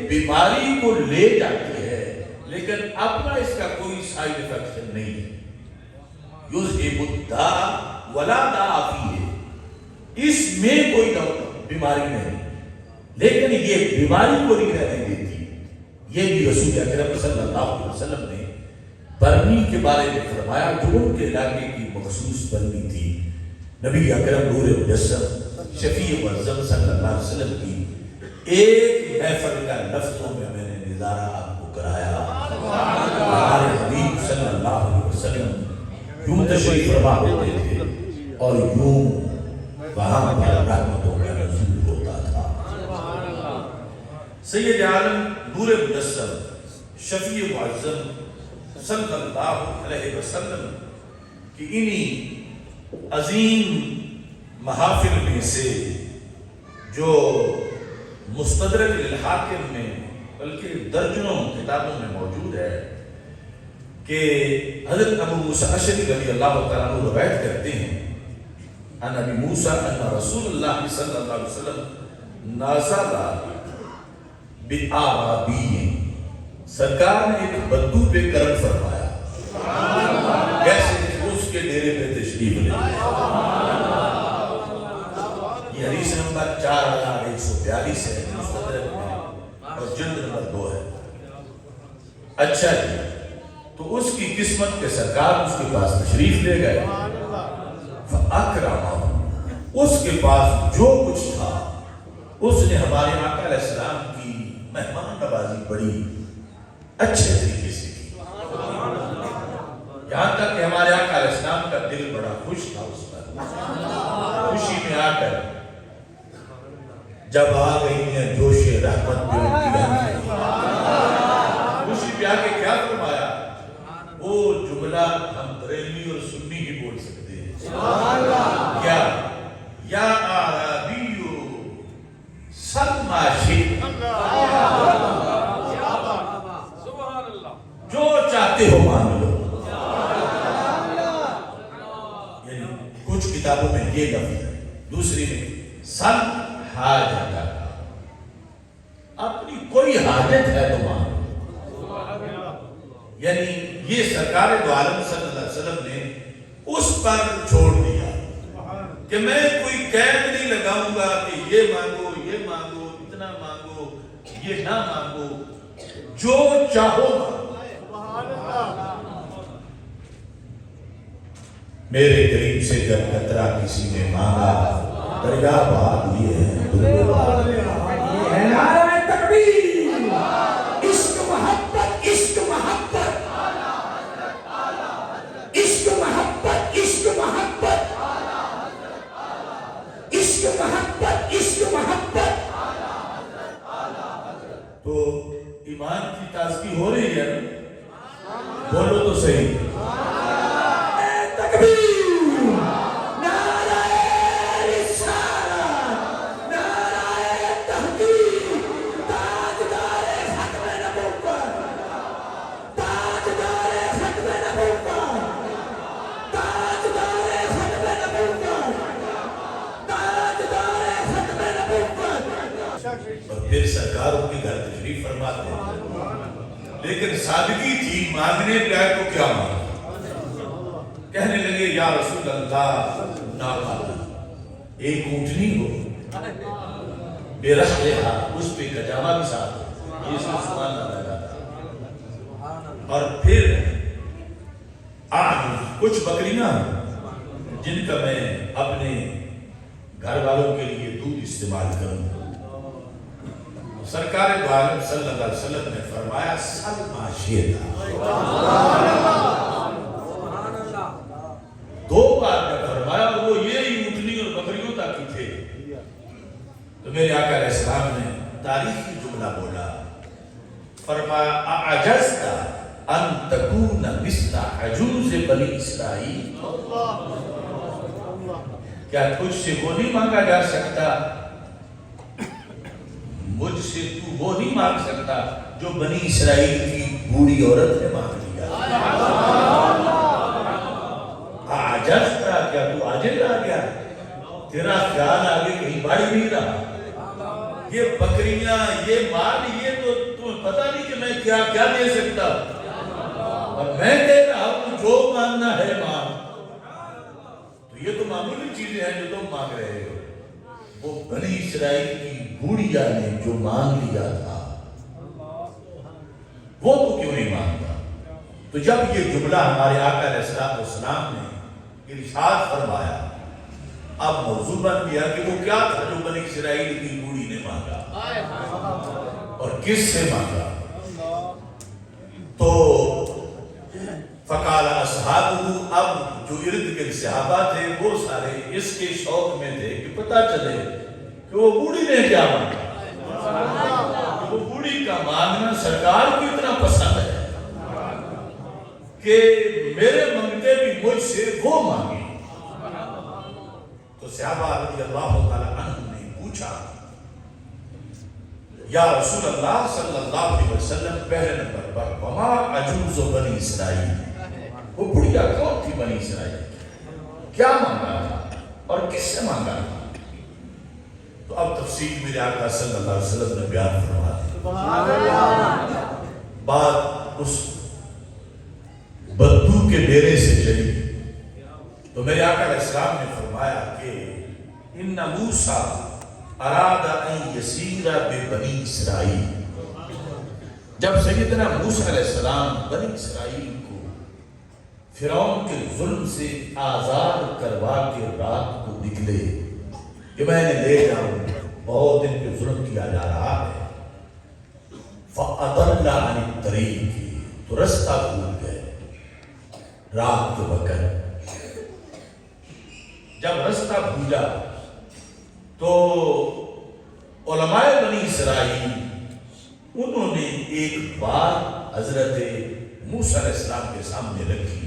بیماری کو لے جاتی ہے لیکن اپنا اس کا کوئی سائیڈ افیکٹ نہیں ہے، یذہب الداء ولا داء فیہ، اس میں کوئی بیماری نہیں، لیکن یہ بیماری کو نہیں رہنے دیتی۔ یہ بھی رسول اکرم صلی اللہ علیہ وسلم نے برنی کے بارے میں فرمایا، جو ان کے علاقے کی مخصوص برنی تھی۔ نبی اکرم نور مجسم شفیع معظم صلی اللہ علیہ وسلم کی ایک محفل کا لفظوں میں میں نے نظارہ آپ کو کرایا، ہمارے حبیب صلی اللہ علیہ وسلم یوں تشریف فرما ہوتے تھے اور یوں وہاں پر رحمتوں کا نزول ہوتا تھا۔ سید عالم نور مجسم شفیع معظم صلی اللہ علیہ وسلم کی انہی عظیم محافل میں سے جو مستدرک للحاکم میں بلکہ درجنوں کتابوں میں موجود ہے کہ حضرت ابو موسیٰ اشعری رضی اللہ تعالیٰ عنہ روایت کرتے ہیں، ان ابی موسیٰ ان رسول اللہ صلی اللہ علیہ وسلم نازل بِآرَابِيٍّ سرکار نے ایک بدو پہ کرم فرمایا کیسے اس کے ڈیرے پہ تشریف لے یہ حدیث نمبر 4142 ہے مستدرک میں اور جلد نمبر 2 ہے. اچھا جی تو اس کی قسمت کے سرکار اس کے پاس تشریف لے گئے فَأَكْرَمَهُ اس کے پاس جو کچھ تھا اس نے ہمارے آقا علیہ السلام کی مہمان نوازی بڑی اچھے طریقے سے کی یہاں تک کہ ہمارے آقا علیہ السلام کا دل بڑا خوش تھا اس پر خوشی میں آ کر جب آ گئی ہیں جوش رحمت پہ ان کی آنکھیں خوشی پہ آ کے کیا فرمایا وہ جملہ ہم بریلوی اور سنی ہی بول سکتے ہیں کیا یا عربیو سلما شیخ جو چاہتے ہو مان لو یعنی کچھ کتابوں میں یہ لفظ ہے دوسری میں سل حاجت اپنی کوئی حاجت ہے تو مان یعنی یہ سرکار دو عالم صلی اللہ علیہ وسلم نے اس پر چھوڑ دیا کہ میں کوئی قید نہیں لگاؤں گا کہ یہ مانگو اتنا مانگو یہ نہ مانگو جو چاہو میرے قریب سے جب قطرہ کسی نے مانگا دریا بہا دیے ہیں یہ ہے نعرہ تکبیر عشق محبت عشق محبت عشق محبت عشق محبت عشق محبت عشق محبت تو ایمان کی تازگی ہو رہی ہے بولو تو صحیح تکبیر نعرہ رسالت نعرہ تحقیق تاجدار ختم نبوت تاجدار ختم نبوت تاجدار ختم نبوت تاجدار ختم نبوت اور پھر سرکاروں کے گھر تشریف فرماتے ہیں لیکن سادگی تھی مانگنے پہ آئے تو کیا مانگا کہنے لگے یا رسول اللہ ناقہ ایک اونٹنی ہو بے رشت لہا اس پہ کجامہ بھی ساتھ ہو یہ اس کو سمان نہ لگا اور پھر کچھ بکریاں جن کا میں اپنے گھر والوں کے لیے دودھ استعمال کروں سرکار دو عالم صلی اللہ علیہ وسلم نے فرمایا سلما شیطا دو بار نے فرمایا اور وہ یہ اونٹنی اور بکریوں تک کی تھے تو میرے آقا علیہ السلام نے تاریخی جملہ بولا فرمایا اعجزت ان تکون مثل عجوز بنی اسرائیل کیا تجھ سے وہ نہیں مانگا جا سکتا مجھ سے تو وہ نہیں مانگ سکتا جو بنی اسرائیل کی بوڑھی عورت نے مانگ لیا آجزتا کیا تو عاجز آ گیا تیرا خیال آگے کہیں بڑھ نہیں رہا یہ بکریاں یہ مال یہ تو تمہیں پتہ نہیں کہ میں کیا کیا دے سکتا اور میں کہہ رہا ہوں جو مانگنا ہے مانگ تو یہ تو معمولی چیزیں ہیں جو تم مانگ رہے ہو وہ بنی اسرائیل کی بوڑھیا نے جو مانگ لیا تھا وہ تو کیوں نہیں مانگتا تو جب یہ جملہ ہمارے آقا علیہ السلام نے ارشاد فرمایا اب موضوع بن گیا کہ وہ کیا تھا جو بنی اسرائیل کی بوڑھی نے مانگا اور کس سے مانگا تو فقال اصحابہ اب جو ارد گرد صحابہ تھے وہ سارے اس کے شوق میں تھے کہ پتہ چلے کہ وہ بوڑھی نے کیا مانگا وہ بوڑھی کا مانگنا سرکار کو اتنا پسند ہے کہ میرے منگتے بھی مجھ سے وہ مانگے تو صحابہ رضی اللہ تعالیٰ عنہ نے پوچھا یا رسول اللہ صلی اللہ علیہ وسلم پہلے نمبر پر وما عجوز بنی اسرائیل وہ بڑھیا کون تھی بنی اسرائیل کیا مانگا تھا اور کس سے مانگا تھا تو اب تفصیل میرے آقا صلی اللہ علیہ وسلم نے بیان فرما دی بات اس بدو کے ڈیرے سے چلی تو میرے آقا علیہ السلام نے فرمایا کہ ان موسیٰ اراد ان یسیر ببنی اسرائیل، جب سیدنا موسیٰ علیہ السلام بنی اسرائیل کو فرعون کے ظلم سے آزاد کروا کے رات کو نکلے کہ میں نے لے جاؤں، بہت دن کے ظلم کیا جا رہا ہے، فَأَضَلَّ عَنِ الطَّرِيقِ، تو رستہ بھول گئے رات کے وقت۔ جب رستہ بھولا تو علماء بنی اسرائیل انہوں نے ایک بات حضرت موسیٰ علیہ السلام کے سامنے رکھی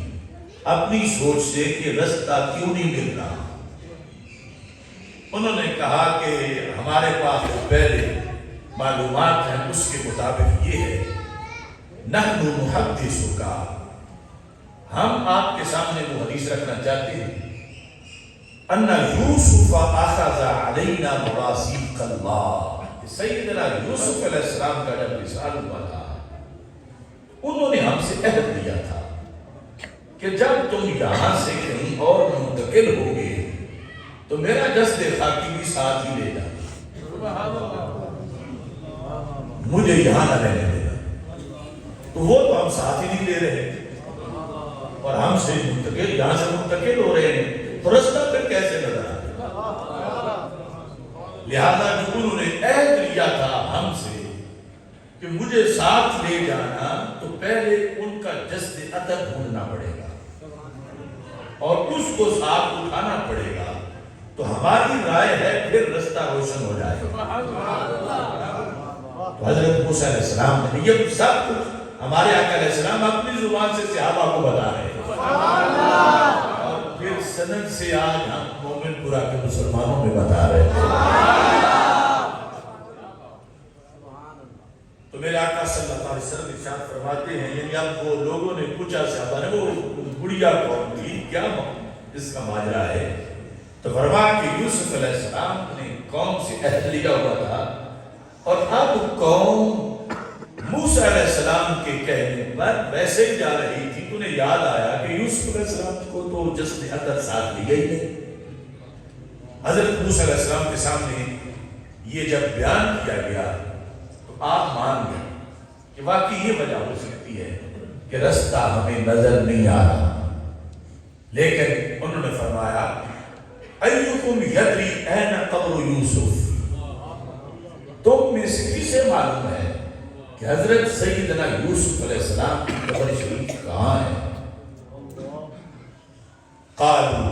اپنی سوچ سے کہ رستہ کیوں نہیں مل رہا۔ انہوں نے کہا کہ ہمارے پاس جو پہلے معلومات ہیں اس کے مطابق یہ ہے، نحن نحدثک، ہم آپ کے سامنے وہ حدیث رکھنا چاہتے ہیں، ان یوسف اخذ علینا مواثیق اللہ، سیدنا یوسف علیہ السلام کا جب وصال ہوا تھا انہوں نے ہم سے عہد لیا تھا کہ جب تم یہاں سے کہیں اور منتقل ہوگے تو میرا جسد خاکی بھی ساتھ ہی لے جانا، مجھے یہاں نہ رہنے دینا۔ تو وہ تو ہم ساتھ ہی نہیں لے رہے اور ہم سے منتقل، یہاں سے منتقل ہو رہے ہیں، تو رستہ پھر کیسے نظر آئے؟ لہذا جو انہوں نے عہد لیا تھا ہم سے کہ مجھے ساتھ لے جانا، تو پہلے ان کا جسد عطر ڈھونڈنا پڑے گا اور اس کو ساتھ اٹھانا پڑے گا، تو ہماری رائے ہے پھر رستہ روشن ہو جائے گا۔ تو حضرت موسیٰ علیہ السلام نے یہ سب کچھ ہمارے آقا علیہ السلام اپنی زبان سے صحابہ کو بتا رہے ہیں، اور پھر سند سے آج ہم مومن پورا کے مسلمانوں میں بتا رہے ہیں۔ تو میرے آقا صلی اللہ علیہ وسلم ارشاد فرماتے ہیں، یعنی اب وہ لوگوں نے پوچھا صحابہ نے، وہ بڑھیا قوم تھی، کیا اس کا ماجرا ہے؟ تو فرمایا کہ یوسف علیہ السلام نے قوم سے عہد لیا ہوا تھا اور اب قوم موسیٰ علیہ السلام کے کہنے پر ویسے ہی جا رہی تھی، تو انہیں یاد آیا کہ یوسف علیہ السلام کو تو جسد عطر ساتھ لیا ہی نہیں۔ حضرت موسیٰ علیہ السلام کے سامنے یہ جب بیان کیا گیا تو آپ مان گئے کہ واقعی یہ وجہ ہو سکتی ہے کہ رستہ ہمیں نظر نہیں آ رہا، لیکن انہوں نے فرمایا ایکم یدری این قبر یوسف، تم میں سے کسے معلوم ہے کہ حضرت سیدنا یوسف علیہ السلام کی قبر شریف کہاں ہے؟ قالوا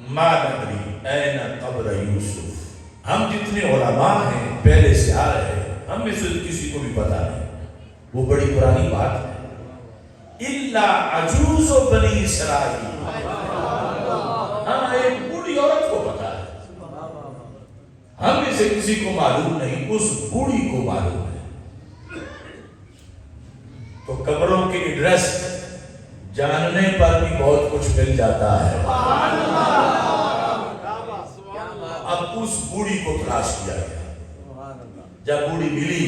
ما ندری این قبر یوسف، ہم جتنے علماء ہیں پہلے سے آ رہے ہیں ہم میں سے کسی کو بھی پتا نہیں، وہ بڑی پرانی بات ہے، الا عجوز بنی اسرائیل، ہاں ایک بوڑھی عورت کو پتا ہے، ہم میں سے کسی کو معلوم نہیں، اس بوڑھی کو معلوم ہے۔ تو قبروں کے ایڈریس جاننے پر بھی بہت کچھ مل جاتا ہے۔ اب اس بوڑھی کو تلاش کیا گیا، جب بوڑھی ملی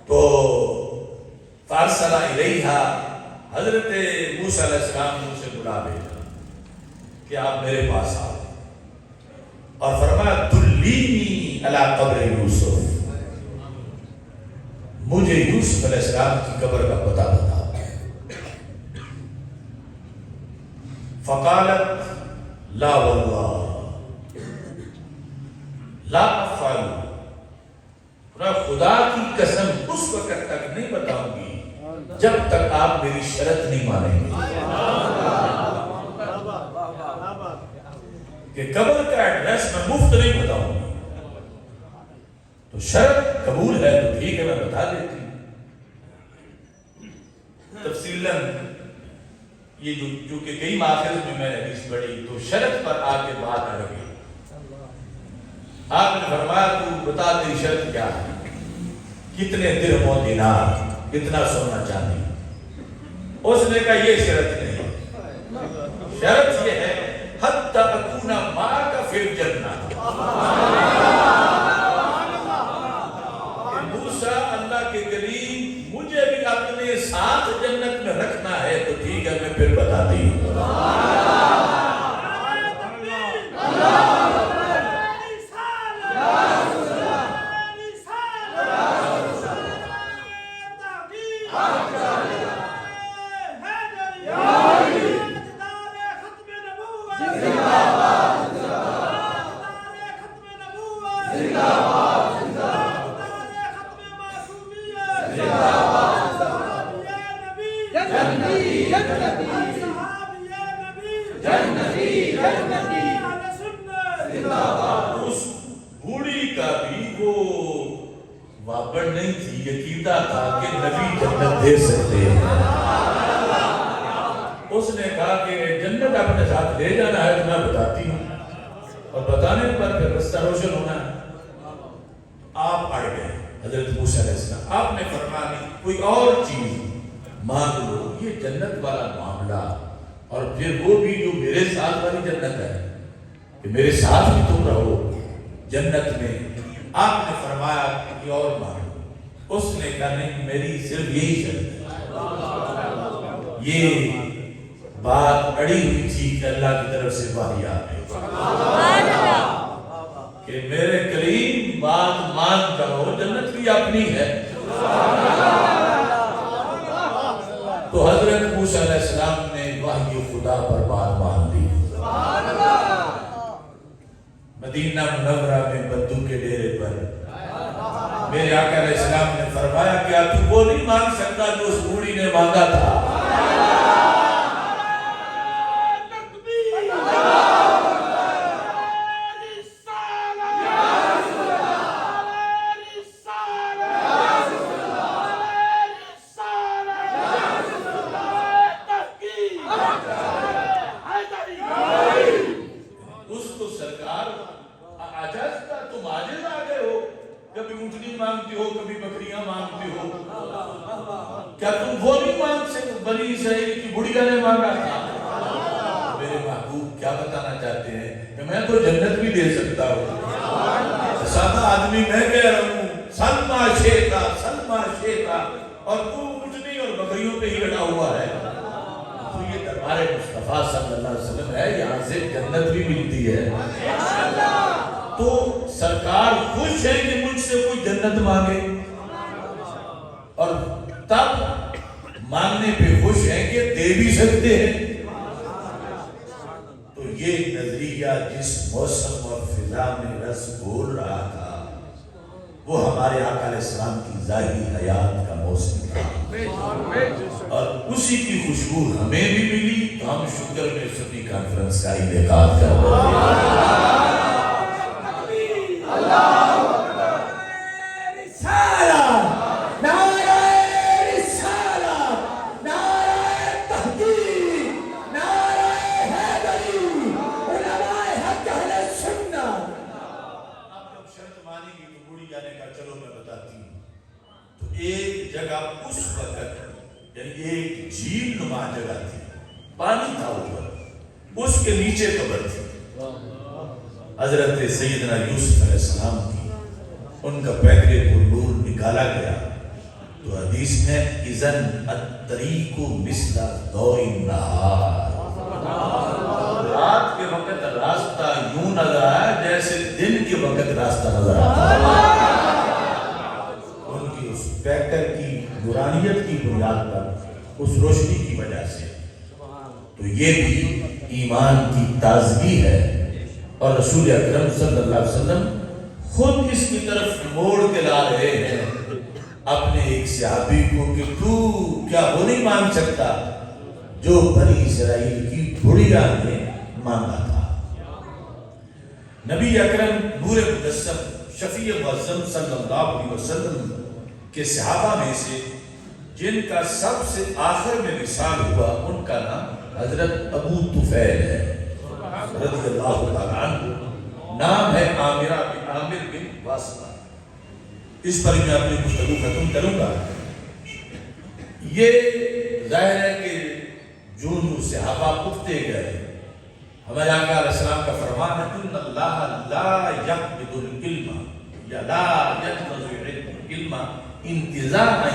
تو فارسلہ الیہا، حضرت موسیٰ علیہ السلام نے اسے بلا بھیجا کہ آپ میرے پاس آؤ، اور فرمایا دلینی علی قبر یوسف، مجھے یوسف علیہ السلام کی قبر کا پتہ بتا۔ فقالت لا واللہ لا افعل، خدا کی قسم اس وقت تک نہیں بتاؤں گی جب تک آپ میری شرط نہیں مانیں گے کہ قبر کا ایڈریس میں مفت نہیں بتاؤں گی۔ تو شرط قبول ہے تو ٹھیک ہے، میں بتا دیتی ہوں تفصیلاً، یہ جو کہ کئی مآخذ میں میں نے حدیث پڑھی، تو شرط پر آ کے بات آ گئی۔ آپ نے فرمایا تو بتا تیری شرط کیا ہے، کتنے درہم و دینار، کتنا سونا چاندی؟ اس نے کہا یہ شرط نہیں، شرط یہ ہے حتی اکون معک فی الجنہ، مجھے بھی اپنے ساتھ جنت میں رکھنا ہے تو ٹھیک ہے، میں پھر بتاتی ہوں۔ اس بوڑھی کا بھی وہ وابڑ نہیں تھی، یقیدہ تھا کہ نبی جنت دے سکتے ہیں۔ اس نے کہا کہ جنت اپنے ساتھ لے جانا ہے تو میں بتاتی ہوں، اور بتانے پر پھر رستہ روشن ہونا ہے۔ آپ اڑ گئے حضرت موسیٰ علیہ السلام، آپ نے فرمایا کوئی اور چیز مانگ لو، یہ جنت والا معاملہ، اور پھر وہ بھی جو میرے ساتھ والی جنت ہے کہ میرے ساتھ بھی تم رہو جنت میں۔ آپ نے فرمایا کہ اور مانگو، اس نے کہا نہیں، میری صرف یہی شرط ہے۔ یہ بات اڑی ہوئی تھی کہ اللہ کی طرف سے وحی آ گئی کہ میرے کریم بات مان کرو، جنت بھی اپنی ہے۔ تو حضرت موسیٰ علیہ السلام نے وحی خدا پر بات مان لی۔ مدینہ منورہ میں بدو کے ڈیرے پر میرے آقا علیہ السلام نے فرمایا کیا تو وہ نہیں مانگ سکتا جو اس بوڑھی نے مانگا تھا؟ کبھی اونٹنی مانگتی ہو، کبھی بکریاں مانگتی ہو، کیا تم وہ نہیں مانگ سکتے بنی اسرائیل کی بڑھیا نے مانگا تھا؟ میرے محبوب کیا بتانا چاہتے ہیں کہ میں تو جنت بھی دے سکتا ہوں۔ سادہ آدمی میں کہہ رہا ہوں سلما شیخا سلما شیخا، اور تو اونٹنی اور بکریوں پہ ہی لڑا ہوا ہے۔ تو یہ دربار مصطفیٰ صلی اللہ علیہ وسلم ہے، یہاں سے جنت بھی ملتی ہے۔ تو سرکار خوش ہے کہ مجھ سے کوئی جنت مانگے، اور تب مانگنے پہ خوش ہیں کہ دے بھی سکتے ہیں۔ تو یہ نظریہ جس موسم اور فضا میں رس بول رہا تھا وہ ہمارے آقا علیہ السلام کی ظاہری حیات کا موسم تھا، اور اسی کی خوشبو ہمیں بھی ملی تو ہم شکر میں شفی کانفرنس کا انعقاد کر رہے ہیں۔ ایک جگہ اس وقت یعنی ایک جھیل نما جگہ تھی، پانی تھا اوپر، اس کے نیچے قبر تھی حضرت سیدنا یوسف علیہ السلام کی۔ ان کا پیکرے پرنور نکالا گیا تو حدیث میں اذن الطریق مثل ضوء النہار، رات کے وقت راستہ یوں نظر آیا جیسے دن کے وقت راستہ نظر آتا۔ پیکر کی نورانیت کی بنیاد پر، اس روشنی کی وجہ سے، تو یہ بھی ایمان کی تازگی ہے۔ اور رسول اکرم صلی اللہ علیہ وسلم خود اس کی طرف موڑ کے لا رہے ہیں اپنے ایک صحابی کو کہ تو کیا وہ نہیں مانگ سکتا جو بنی اسرائیل کی بڑھیا نے مانگا تھا۔ نبی اکرم نور مجسم شفیع معظم صلی اللہ علیہ وسلم کہ صحابہ میں سے جن کا سب سے آخر میں وصال ہوا ان کا نام حضرت ابو طفیل ہے رضی اللہ تعالیٰ عنہ، نام ہے عامر بن واسطہ۔ اس پر میں اپنی گفتگو ختم کروں گا۔ یہ ظاہر ہے کہ جو صحابہ اٹھتے گئے، ہمارے آقا علیہ السلام کا فرمان ہے ان اللہ لا یقبض العلم یا لا یقبض العلم انتزاعا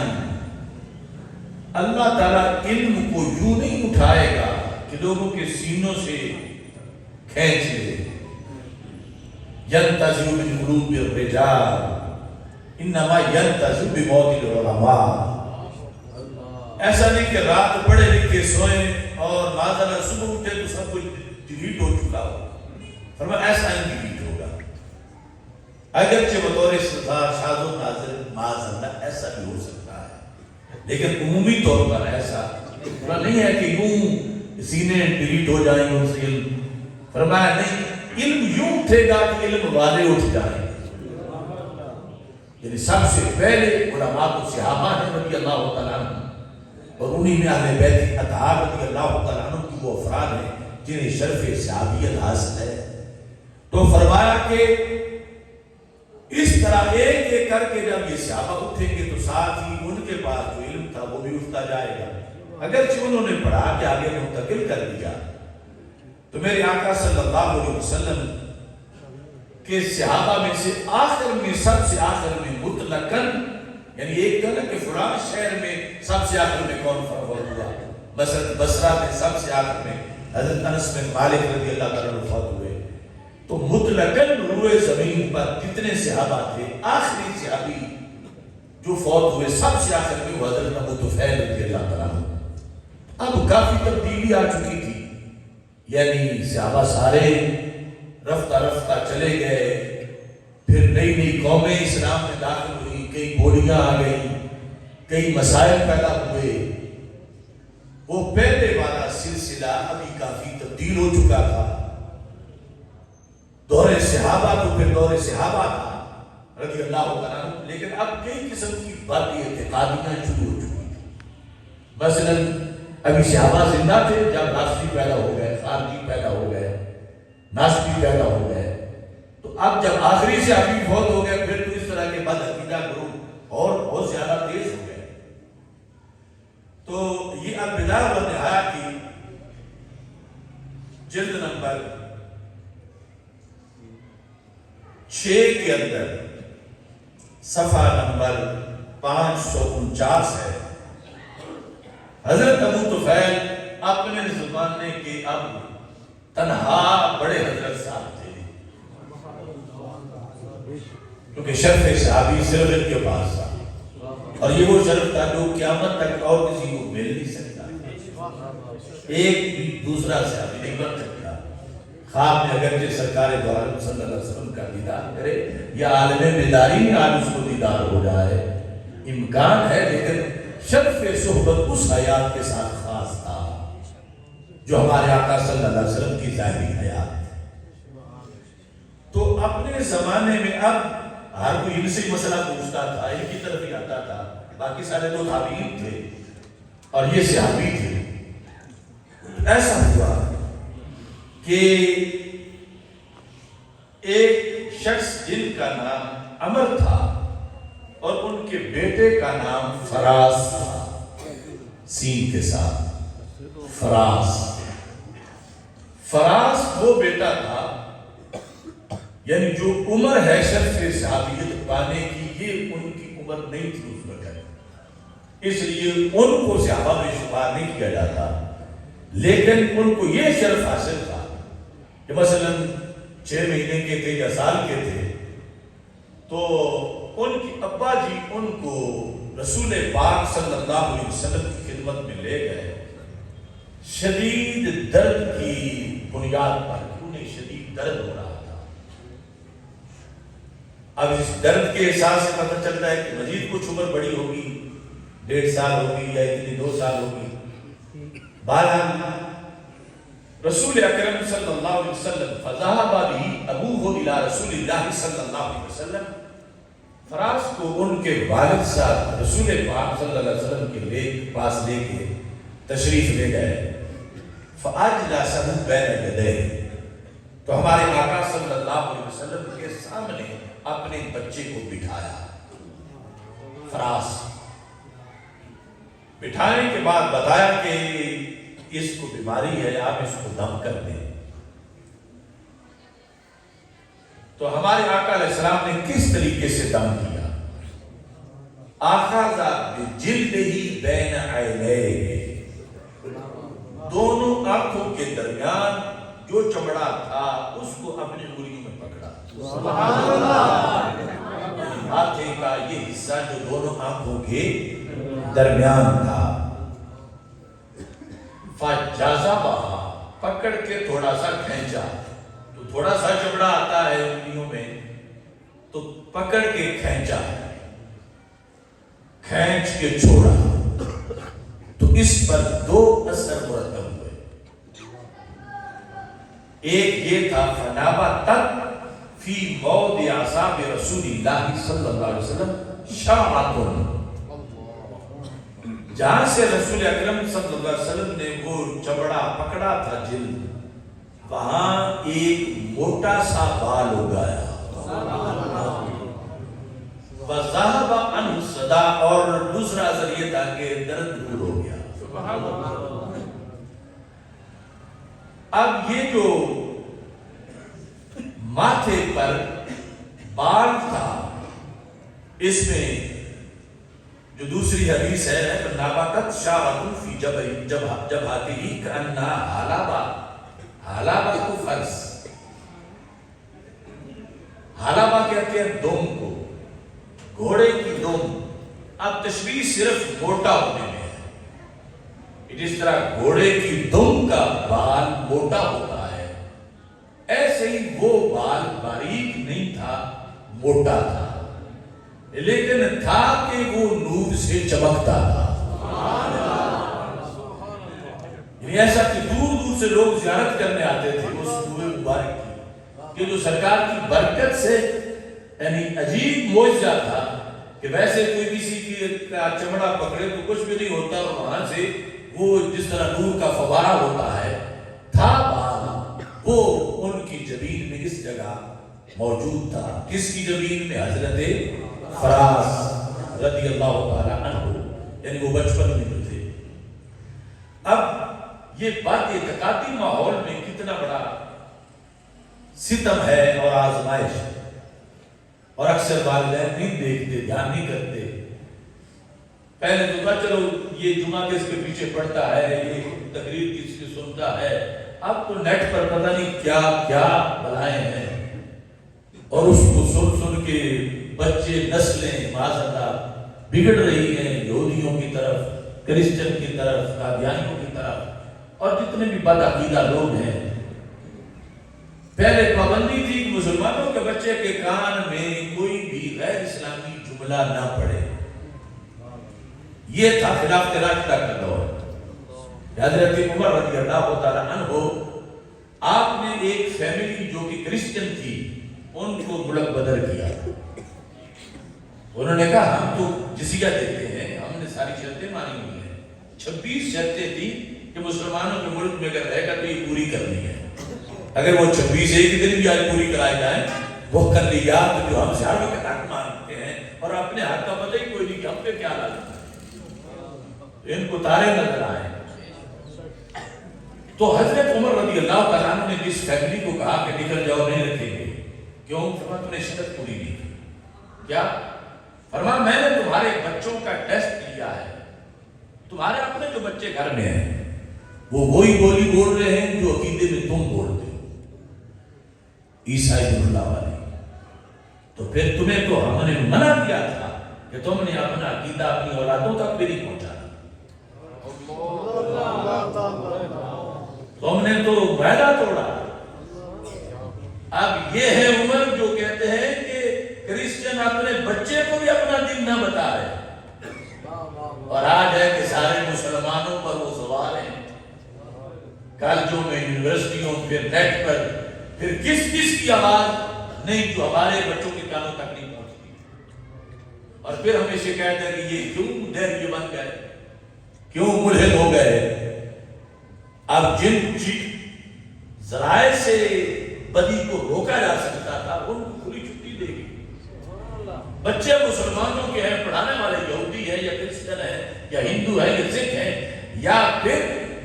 اللہ تعالیٰ علم کو یوں نہیں اٹھائے گا کہ لوگوں کے سینوں سے کھینچ لے. ينتزع من قلوب الرجال انما ينتزع بموت العلماء. ایسا نہیں کہ رات پڑھے لکھے سوئیں اور معذرا صبح اٹھے تو سب کچھ ڈیلیٹ ہو چکا ہو. فرمایا ایسا نہیں ڈیلیٹ ہوگا. اگرچہ بطور سزا شاذ و نادر معذرا ایسا بھی ہو سکتا ہے، لیکن عمومی طور پر ایسا نہیں ہے کہ یوں سینے ڈیلیٹ ہو جائیں ان سے علم. فرمایا نہیں، علم یوں اٹھے گا کہ علم والے اٹھ جائیں. یعنی سب سے پہلے علماء تو صحابہ ہیں رضی اللہ تعالیٰ عنہ، اور انہی میں اہل بیت اطہار رضی اللہ تعالیٰ عنہ کی وہ افراد ہیں جنہیں شرف صحابیت حاصل ہے. تو فرمایا کہ اس طرح ایک ایک کر کے جب یہ صحابہ اٹھیں گے تو ساتھ ہی ان کے پاس جو علم تھا وہ بھی اٹھتا جائے گا، اگرچہ انہوں نے پڑھا کہ آگے منتقل کر دیا. تو میرے آقا صلی اللہ علیہ وسلم کے صحابہ میں سے آخر میں سب سے آخر میں مطلقاً، یعنی ایک کہنا کہ فلاں شہر میں سب سے آخر میں کون فوت ہوا، مثلا بصرہ میں سب سے آخر میں حضرت انس بن مالک رضی اللہ تعالیٰ عنہ فوت ہوئے. تو مطلقاً روئے زمین پر جتنے صحابہ تھے آخری صحابی جو فوت ہوئے سب سے آخر میں وہ حضرت ابو طفیل رضی اللہ تعالیٰ عنہ. اب کافی تبدیلی آ چکی تھی، یعنی صحابہ سارے رفتہ رفتہ چلے گئے، پھر نئی نئی قومیں اسلام میں داخل ہوئی، کئی بولیاں آ گئی، کئی مسائل پیدا ہوئے. وہ پہلے والا سلسلہ ابھی کافی تبدیل ہو چکا تھا. دور صحابہ تو پھر دور صحابہ تھا رضی اللہ تعالیٰ عنہ، لیکن اب کئی قسم کی باقی اعتقادیاں شروع ہو چکی تھی. مثلاً ابھی صحابہ زندہ تھے جب ناستی پیدا ہو گئے، خارجی پیدا ہو گئے، ناستی پیدا ہو گئے. تو اب جب آخری سے ابھی فوت ہو گئے پھر تو اس طرح کے بد عقیدہ گروہ اور بہت زیادہ تیز ہو گئے. تو یہ البدایہ والنہایہ کی جلد نمبر 6 کے اندر صفحہ نمبر 549 ہے. حضرت ابو طفیل اپنے زمانے کے اب تنہا بڑے حضرت صاحب تھے، کیونکہ شرف صحابی صرف ان کے پاس تھا، اور یہ وہ شرف تھا جو قیامت تک اور کسی کو مل نہیں سکتا. ایک بھی دوسرا صحابی نہیں بن سکتا. خواب میں اگرچہ سرکار دو عالم صلی اللہ علیہ وسلم کا دیدار کرے یا عالم بیداری میں آج اس کو دیدار ہو جائے امکان ہے، لیکن شرف صحبت اس حیات کے ساتھ خاص تھا جو ہمارے آقا صلی اللہ علیہ وسلم کی ظاہری حیات ہے. تو اپنے زمانے میں اب ہر کوئی ان سے مسئلہ پوچھتا تھا، ان کی طرف ہی آتا تھا. باقی سارے تو تابعین تھے اور یہ صحابی تھے. ایسا ہوا کہ ایک شخص جن کا نام عمر تھا اور ان کے بیٹے کا نام فراس تھا، سین کے ساتھ فراس. فراس وہ بیٹا تھا یعنی جو عمر ہے شرف صحابیت پانے کی، یہ ان کی عمر نہیں تھی اس وقت، اس لیے ان کو صحابہ میں شمار نہیں کیا جاتا. لیکن ان کو یہ شرف حاصل تھا کہ مثلا 6 مہینے کے تھے یا سال کے تھے تو ان کی ابا جی ان کو رسول پاک صلی اللہ علیہ وسلم کی خدمت میں لے گئے. شدید درد کی بنیاد پر انہیں شدید درد ہو رہا تھا. اب اس درد کے احساس سے پتہ چلتا ہے کہ مزید کچھ عمر بڑی ہوگی، 1.5 سال ہوگی یا اتنی 2 سال ہوگی. بہرحال رسول اکرم صلی اللہ علیہ وسلم فذهب به ابوه الى رسول اللہ صلی اللہ علیہ وسلم. فراس کو ان کے والد صاحب رسول پاک صلی اللہ علیہ وسلم کے پاس لے کے تشریف لے گئے. فاجلسه بین یدیہ، تو ہمارے آقا صلی اللہ علیہ وسلم کے سامنے اپنے بچے کو بٹھایا. فراس بٹھانے کے بعد بتایا کہ اس کو بیماری ہے، آپ اس کو دم کر دیں. تو ہمارے آقا علیہ السلام نے کس طریقے سے دم کیا؟ آخذ بجلدہی بین عینیہ، دونوں آنکھوں کے درمیان جو چمڑا تھا اس کو اپنی انگلیوں میں پکڑا. ماتھے کا یہ حصہ جو دونوں آنکھوں کے درمیان تھا. فَجَذَبَهَا، پکڑ کے تھوڑا سا کھینچا. تو تھوڑا سا چمڑا آتا ہے انگلیوں میں تو پکڑ کے کھینچا، کھینچ کے چھوڑا. تو اس پر دو اثر مرتب ہوئے. ایک یہ تھا فَنَبَتَتْ فِي مَوْضِعِ أَصَابِ رَسُولِ اللَّهِ صلی اللہ علیہ وسلم شَعْرَةٌ، جہاں سے رسول اکرم صلی اللہ علیہ وسلم نے وہ چمڑا پکڑا تھا جلد، وہاں ایک موٹا سا بال اگایا. وَذَهَبَ عَنْهُ الصَّدَاعُ، اور دوسرا اثر یہ تھا کہ درد دور ہو گیا. اب یہ جو ماتھے پر بال تھا، اس میں جو دوسری حدیث ہے نَبَتَتْ شَعْرَةٌ فِي جَبْهَتِهِ كَأَنَّهَا حَلَبَةٌ، حَلَبَةُ فَرْس، حَلَبَہ کہتے ہیں دم کو، گھوڑے کی دم. اب تشبیہ صرف موٹا ہونے میں ہے. جس طرح گھوڑے کی دم کا بال موٹا ہوتا ہے، ایسے ہی وہ بال باریک نہیں تھا، موٹا تھا، لیکن تھا کہ وہ نور سے چمکتا تھا. یعنی ایسا کہ دور دور سے لوگ زیارت کرنے آتے تھے اس نور مبارک کی، کہ جو سرکار کی برکت سے یعنی عجیب معجزہ تھا کہ ویسے کوئی کسی کی چمڑا پکڑے تو کچھ بھی نہیں ہوتا، اور وہاں سے وہ جس طرح نور کا فوارہ ہوتا ہے تھا بال، وہ ان کی جبین میں اس جگہ موجود تھا. کس کی جبین میں؟ حضرت فراس رضی اللہ تعالی عنہ، یعنی وہ بچپن میں جو تھے. اب یہ بات اعتقادی ماحول میں کتنا بڑا ستم ہے اور آزمائش ہے، اور اکثر والدین نہیں دیکھتے، دھیان نہیں کرتے. پہلے تو کہا چلو یہ جمعہ کس کے پیچھے پڑتا ہے، یہ تقریر کس کی سنتا ہے. اب تو نیٹ پر پتہ نہیں کیا کیا بلائیں ہیں، اور اس کو سن سن کے بچے نسلیں معاذاللہ بگڑ رہی ہیں، یہودیوں کی طرف، کرسچن کی طرف، قادیانیوں کی طرف، اور جتنے بھی بدعقیدہ لوگ ہیں. پہلے پابندی تھی کہ مسلمانوں کے بچے کے کان میں کوئی بھی غیر اسلامی جملہ نہ پڑے. یہ تھا خلاف راشدہ کا دور. حضرت عمر رضی اللہ تعالی عنہ، آپ نے ایک فیملی جو کہ کرسچن تھی ان کو ملک بدر کیا. انہوں نے کہا ہم تو جزیہ دیتے ہیں، ہم نے ساری شرطیں مانی ہوئی ہیں. 26 شرطیں تھی کہ مسلمانوں کے ملک میں اگر رہے گا تو یہ پوری کرنی ہے. اگر وہ 26 ایک دن بھی آج پوری کرائے جائیں، وہ کلیات جو ہم سے ہر وقت حق مانتے ہیں اور اپنے حق کا پتہ ہی کوئی نہیں کہ ہم پہ کیا لازم ہے، ان کو تارے نظر آئے. تو حضرت عمر رضی اللہ تعالیٰ عنہ نے جس فیملی کو کہا کہ نکل جاؤ، نہیں رکھیں گے. کیوں؟ فرمایا تم نے شرط پوری نہیں کی. کیا؟ فرمایا میں نے تمہارے بچوں کا ٹیسٹ لیا ہے، تمہارے اپنے جو بچے گھر میں ہیں وہ وہی بولی بول رہے ہیں جو عقیدے میں تم بولتے ہو، عیسائی اللہ والے. تو پھر تمہیں تو ہم نے منع کیا تھا کہ تم نے اپنا عقیدہ اپنی اولادوں تک بھی نہیں پہنچانا. تم نے تو وعدہ توڑا. اب یہ ہے عمر جو کہتے ہیں کہ کرسچن اپنے بچے کو بھی اپنا دین نہ بتا رہے، اور آج ہے کہ سارے مسلمانوں پر وہ سوال ہیں، کالجوں میں، یونیورسٹیوں، پھر نیٹ پر، پھر کس کس کی آواز نہیں جو ہمارے بچوں کے کانوں تک نہیں پہنچتی. اور پھر ہمیں شکایت ہے کہ یہ کیوں دہریے بن گئے، کیوں ملحد ہو گئے. اب جن ذرائع سے بدی کو روکا جا سکتا تھا ان کو کھلی چھٹی دے گی. بچے مسلمانوں کے ہیں، پڑھانے والے یہودی ہیں یا کرسچن ہیں یا ہندو ہیں یا سکھ ہیں، یا پھر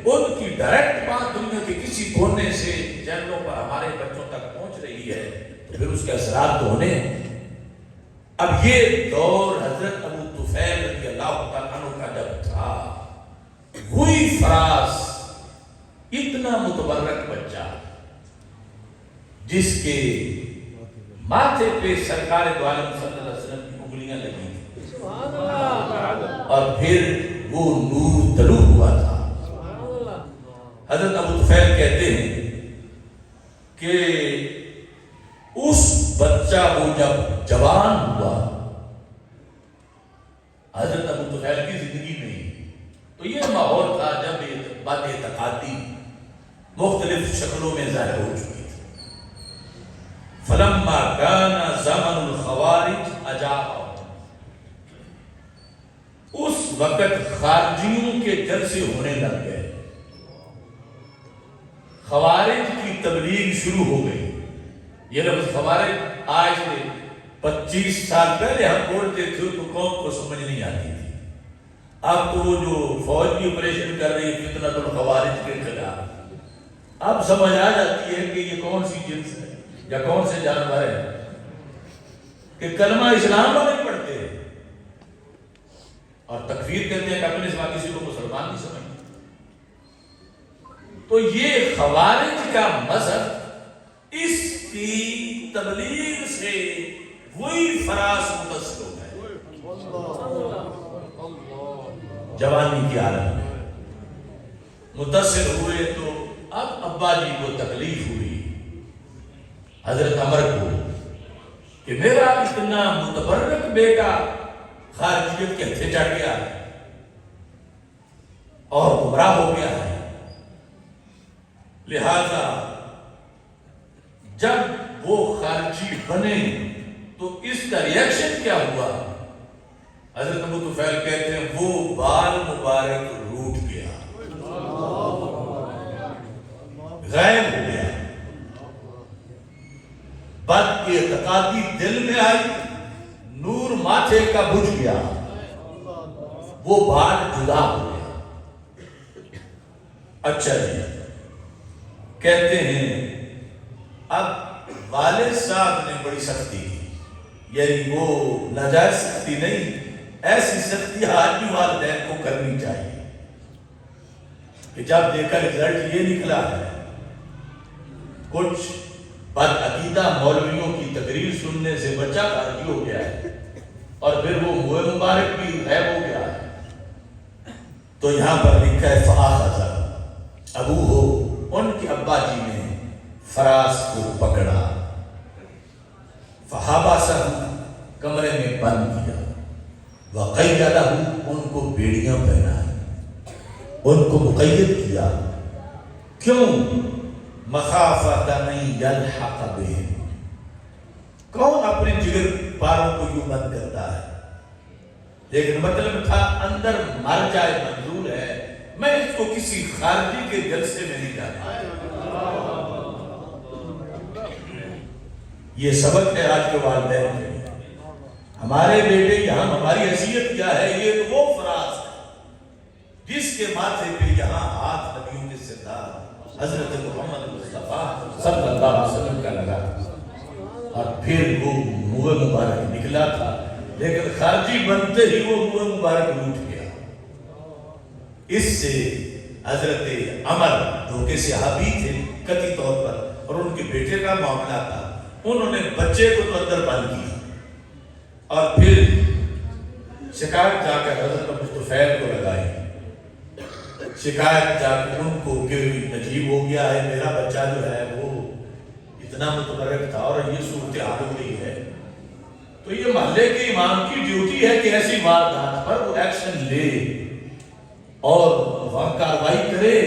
ان کی ڈائریکٹ بات دنیا کے کسی کونے سے چینلوں پر ہمارے بچوں تک پہنچ رہی ہے، تو پھر اس کے اثرات تو ہونے ہیں. اب یہ دور حضرت ابو طفیل رضی اللہ اللہ تعالیٰ عنہ کا جب تھا، وہی فراس اتنا متبرک بچہ جس کے ماتھے پہ سرکار دو عالم صلی اللہ علیہ وسلم کی انگلیاں لگی تھی اور پھر وہ نور طلوع ہوا تھا۔ حضرت ابو طفیل کہتے ہیں کہ اس بچہ کو جب جوان ہوا حضرت ابو طفیل کی زندگی میں، تو یہ ماحول تھا جب بات اعتقادی مختلف شکلوں میں ظاہر ہو چکی تھی۔ فلما كان زمن الخوارج اجاء، اس وقت خارجیوں کے جلسے ہونے لگ گئے، خوارج کی تبلیغ شروع ہو گئی۔ یہ لفظ خوارج آج سے 25 سال پہلے ہم بولتے تھے تو قوم کو سمجھ نہیں آتی تھی۔ اب تو وہ جو فوج کی آپریشن کر رہی ہے فتنۃ الخوارج کے خلاف، اب سمجھ آ جاتی ہے کہ یہ کون سی جنس ہے یا کون سے جانور ہے کہ کلمہ اسلام میں نہیں پڑھتے اور تکفیر کہتے ہیں کہ اپنے سوا کسی کو مسلمان نہیں سمجھتے۔ تو یہ خوارج کا مذہب، اس کی تبلیغ سے وہی فراس متاثر ہو گئے جوانی کی حالت میں متاثر ہوئے۔ تو اب ابا جی کو تکلیف ہوئی حضرت عمر کو کہ میرا اتنا متبرک بیٹا خارجیت کے ہتھے چڑھ گیا اور گمراہ ہو گیا ہے، لہذا جب وہ خارجی بنے تو اس کا ریاکشن کیا ہوا؟ حضرت ابو طفیل کہتے ہیں وہ بال مبارک روٹ گیا، غائب ہو گیا، بد اعتقادی دل میں آئی، نور ماتھے کا بجھ گیا، وہ بال جدا ہو گیا۔ اچھا جی، کہتے ہیں اب والد صاحب نے بڑی سختی کی، یعنی وہ ناجائز سختی نہیں، ایسی سختی آج بھی والدین کو کرنی چاہیے کہ جب دیکھا رزلٹ یہ نکلا ہے، کچھ بد عقیدہ مولویوں کی تقریر سننے سے بچہ خارجی ہو گیا ہے اور پھر وہ منہ مبارک بھی غائب ہو گیا ہے، تو یہاں پر لکھا ہے فآخذ ابو ہو، ان کے ابا جی نے فراس کو پکڑا، فحبسہ کمرے میں بند کیا، وقیدہ ان کو بیڑیاں پہنائی، ان کو مقید کیا، کیوں؟ مخافۃ ان یلحق بہم، کون اپنے جگر پاروں کو یوں بند کرتا ہے؟ لیکن مطلب تھا اندر مر جائے منظور ہے، میں اس کو کسی خارجی کے جلسے میں نہیں جاتا۔ یہ سبق ہے آج کے والدین کے لیے، ہمارے بیٹے یہاں ہماری حیثیت کیا ہے؟ یہ تو وہ فراس ہے جس کے ماتھے پہ یہاں ہاتھ نبیوں کے سردار حضرت محمد مصطفیٰ صلی اللہ علیہ وسلم کا لگا، اور پھر وہ منہ مبارک نکلا تھا، لیکن خارجی بنتے ہی وہ منہ مبارک روٹ گیا۔ اس سے حضرت عمر جو کہ صحابی تھے قطعی طور پر، اور ان کے بیٹے کا معاملہ تھا، انہوں نے بچے کو تو اندر بند کیا اور پھر شکایت جا کر حضرت ابو طفیل کو لگائی، شکایت جا کر ان کو کہ نجیب ہو گیا ہے، میرا بچہ جو ہے وہ اتنا متبرک تھا اور یہ صورتحال ہو گئی ہے۔ تو یہ محلے کے امام کی ڈیوٹی ہے کہ ایسی واردات پر وہ ایکشن لے اور وہاں کارروائی کرے۔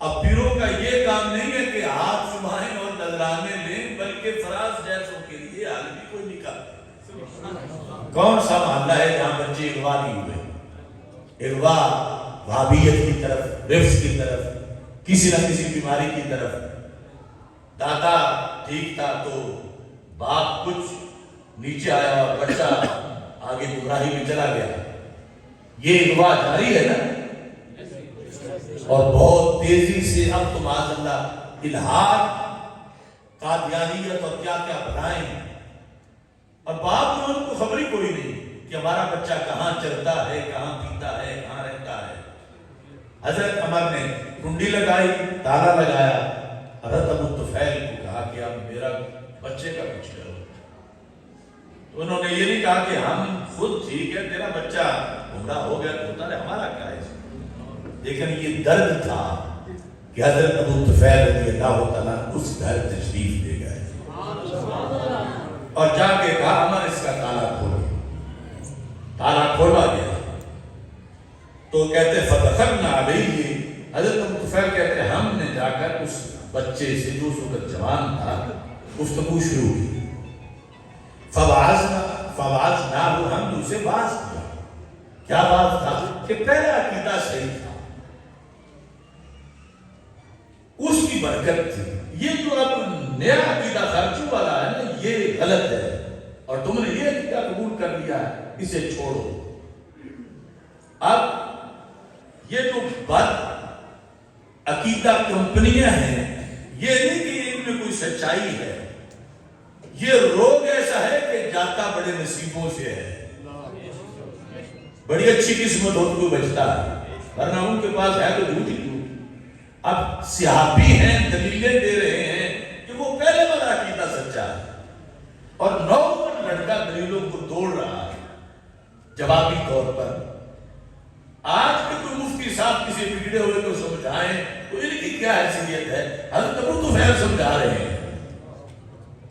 اب پیروں کا یہ کام نہیں ہے کہ ہاتھ چھمائیں اور نذرانے لیں، بلکہ فراز جیسوں کے لیے حل بھی کوئی نکالے۔ کون سا محلہ ہے جہاں بچے اغوا نہیں ہوئے؟ اغوا وہابیت کی طرف، رفض کی طرف، کسی نہ کسی بیماری کی طرف۔ دادا ٹھیک تھا تو باپ کچھ نیچے آیا اور بچہ آگے گمراہی میں چلا گیا، یہ اغوا جاری ہے نا، اور بہت تیزی سے اب تو معاذ اللہ الہاد، قادیانیت اور کیا کیا بنائیں، اور باپ نے ان کو خبر ہی کوئی نہیں کہ کہ ہمارا بچہ کہاں چلتا ہے، کہاں پیتا ہے، کہاں رہتا ہے۔ حضرت عمر نے کنڈی لگائی، تالا لگایا، حضرت ابو طفیل کو کہا کہ اب میرا بچے کا کچھ کرو۔ تو انہوں نے یہ نہیں کہا کہ ہم خود ٹھیک ہے، تیرا بچہ گمراہ ہو گیا تو ہوتا ہے، ہمارا کیا ہے۔ لیکن یہ درد تھا کہ حضرت ابو طفیل رضی اللہ تعالیٰ اس گھر تشریف لے گئے اور جا کے کہا عمر اس کا تالا کھولو۔ تالا کھولا گیا تو کہتے فدخلنا علیہ، حضرت ابو طفیل کہتے ہیں ہم نے جا کر اس بچے سے جو اس وقت جوان تھا گفتگو شروع کی۔ فوعظناہ، ہم نے اسے واعظ کیا۔ کیا بات تھا کہ پہلا عقیدہ صحیح تھا، اس کی برکت تھی۔ یہ جو اب نیا عقیدہ خرچو والا ہے نا، یہ غلط ہے اور تم نے یہ عقیدہ قبول کر لیا ہے، اسے چھوڑو۔ اب یہ جو بد عقیدہ کمپنیاں ہیں، یہ نہیں کہ ان میں کوئی سچائی ہے، یہ روگ ایسا ہے کہ جاتا بڑے نصیبوں سے ہے۔ بڑی اچھی قسمت ہو تو بچتا ہے، ورنہ ان کے پاس ہے تو جھوٹ ہی جھوٹ۔ اب صحابی ہیں، دلیلیں دے رہے ہیں کہ وہ پہلے والا عقیدہ سچا ہے، اور نوجوان لڑکا دلیلوں کو توڑ رہا ہے جوابی طور پر۔ آج کے کوئی مفتی صاحب کسی بگڑے ہوئے کو سمجھائیں تو ان کی کیا حیثیت ہے؟ حضرت ابو طفیل سمجھا رہے ہیں،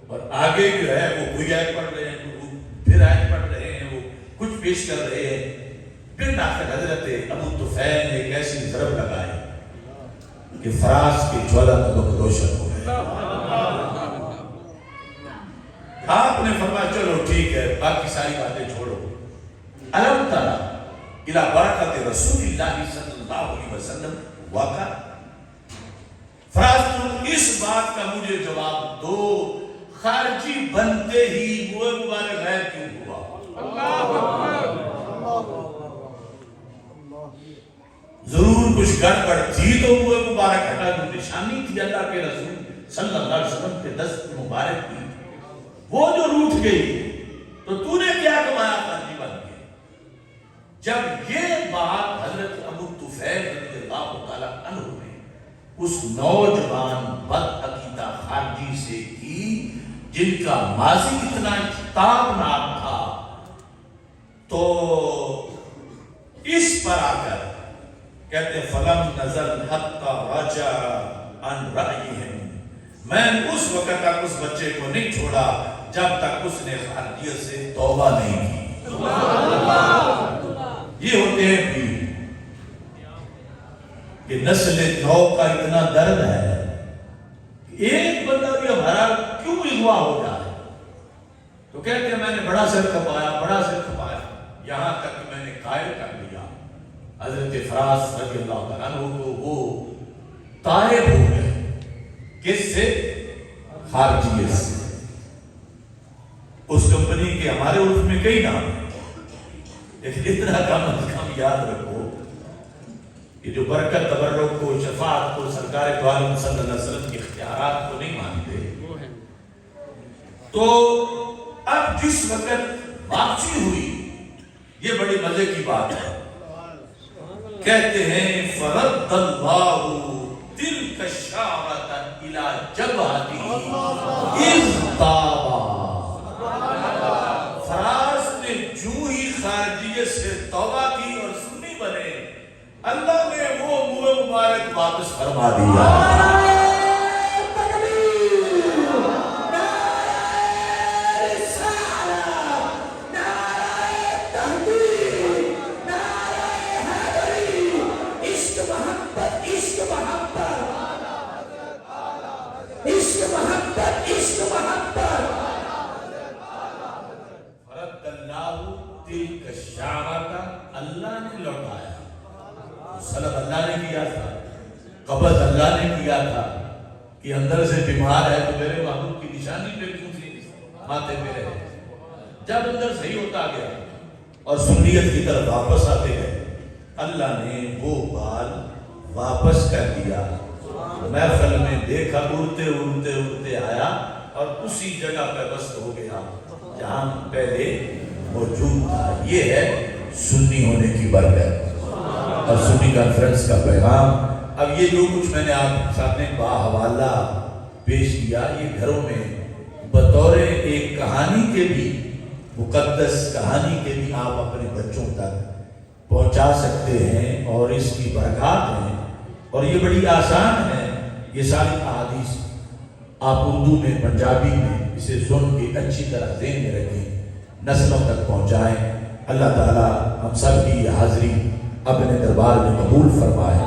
اور آگے جو ہے وہ کوئی آیت پڑھ رہے ہیں، وہ پھر آیت پڑھ رہے ہیں، وہ کچھ پیش کر رہے ہیں۔ پھر آخر حضرت ابو طفیل نے ایک ایسی ضرب لگائی کہ فراز کے جوالا تبق روشن ہو گئے۔ آپ نے فرمایا چلو ٹھیک ہے، باقی ساری باتیں چھوڑو۔ الم تری الی برکت رسول اللہ صلی اللہ علیہ وسلم واقع، فراز تم اس بات کا مجھے جواب دو، خارجی بنتے ہی وہ مبارک غیر کیوں ہوا؟ ضرور کچھ گڑبڑ تھی تو وہ مبارک ہٹا، جو نشانی تھی اللہ کے رسول صلی اللہ علیہ وسلم کے دست مبارک کی، وہ جو روٹ گئی تو تو نے کیا کمایا خارجی بن کے؟ جب یہ بات حضرت ابو طفیل رضی اللہ تعالیٰ عنہ نے اس نوجوان بد عقیدہ خارجی سے کی، جن کا ماضی اتنا تابناک تھا، تو اس پر آ کر کہتے فلم نظر حتی رجع عن رأیہم، میں اس وقت تک اس بچے کو نہیں چھوڑا جب تک اس نے خارجیت سے توبہ نہیں کی۔ یہ ہوتے ہیں پیر کہ نسل نو کا اتنا درد ہے کہ ایک بندہ بھی ہمارا کیوں اغوا ہو جائے تو کہتے ہیں میں نے بڑا سر کھپایا، بڑا سر کھپایا، یہاں تک کہ میں نے قائل کر لیا حضرت فراز رضی اللہ تعالیٰ عنہ کو، وہ طائب ہو گئے۔ کس سے؟ خارجیت سے۔ اس کمپنی کے ہمارے عرف میں کئی نام ہیں، لیکن اتنا کم از کم یاد رکھو کہ جو برکت تبرک کو، شفاعت کو، سرکار دو عالم صلی اللہ علیہ وسلم کے اختیارات کو نہیں مانتے، تو اب جس وقت واپسی ہوئی، یہ بڑی مزے کی بات ہے، کہتے ہیں فرد اللہ تلک الشعرۃ الی جبہتہ اذ تابا، فراز نے جو ہی خارجیت سے توبہ کی اور سنی بنے، اللہ نے وہ منہ مبارک واپس فرما دیا۔ اللہ نے لوٹایا، سلب اللہ نے کیا تھا، قبض اللہ نے کیا تھا کہ اندر سے بیمار ہے تو میرے محبوب کی نشانی پہ کیوں سی ماتھے پہ رہے۔ جب اندر صحیح ہوتا گیا اور سنیت کی طرف واپس آتے گئے، اللہ نے وہ بال واپس کر دیا۔ محفل میں دیکھا اڑتے اڑتے اڑتے آیا اور اسی جگہ پہ بست ہو گیا جہاں پہلے موجود تھا. یہ ہے سنی ہونے کی برکت اور سنی کانفرنس کا پیغام. اب یہ جو کچھ میں نے آپ سامنے باحوالہ پیش کیا، یہ گھروں میں بطور ایک کہانی کے بھی، مقدس کہانی کے بھی آپ اپنے بچوں تک پہنچا سکتے ہیں، اور اس کی برکات ہیں. اور یہ بڑی آسان ہے. یہ ساری احادیث آپ اردو میں، پنجابی میں اسے سن کے اچھی طرح ذہن میں رکھیں، نسلوں تک پہنچائیں. اللہ تعالیٰ ہم سب کی یہ حاضری اپنے دربار میں قبول فرمائے.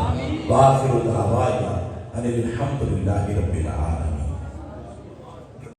وآخر دعوانا ان الحمد للہ رب العالمین.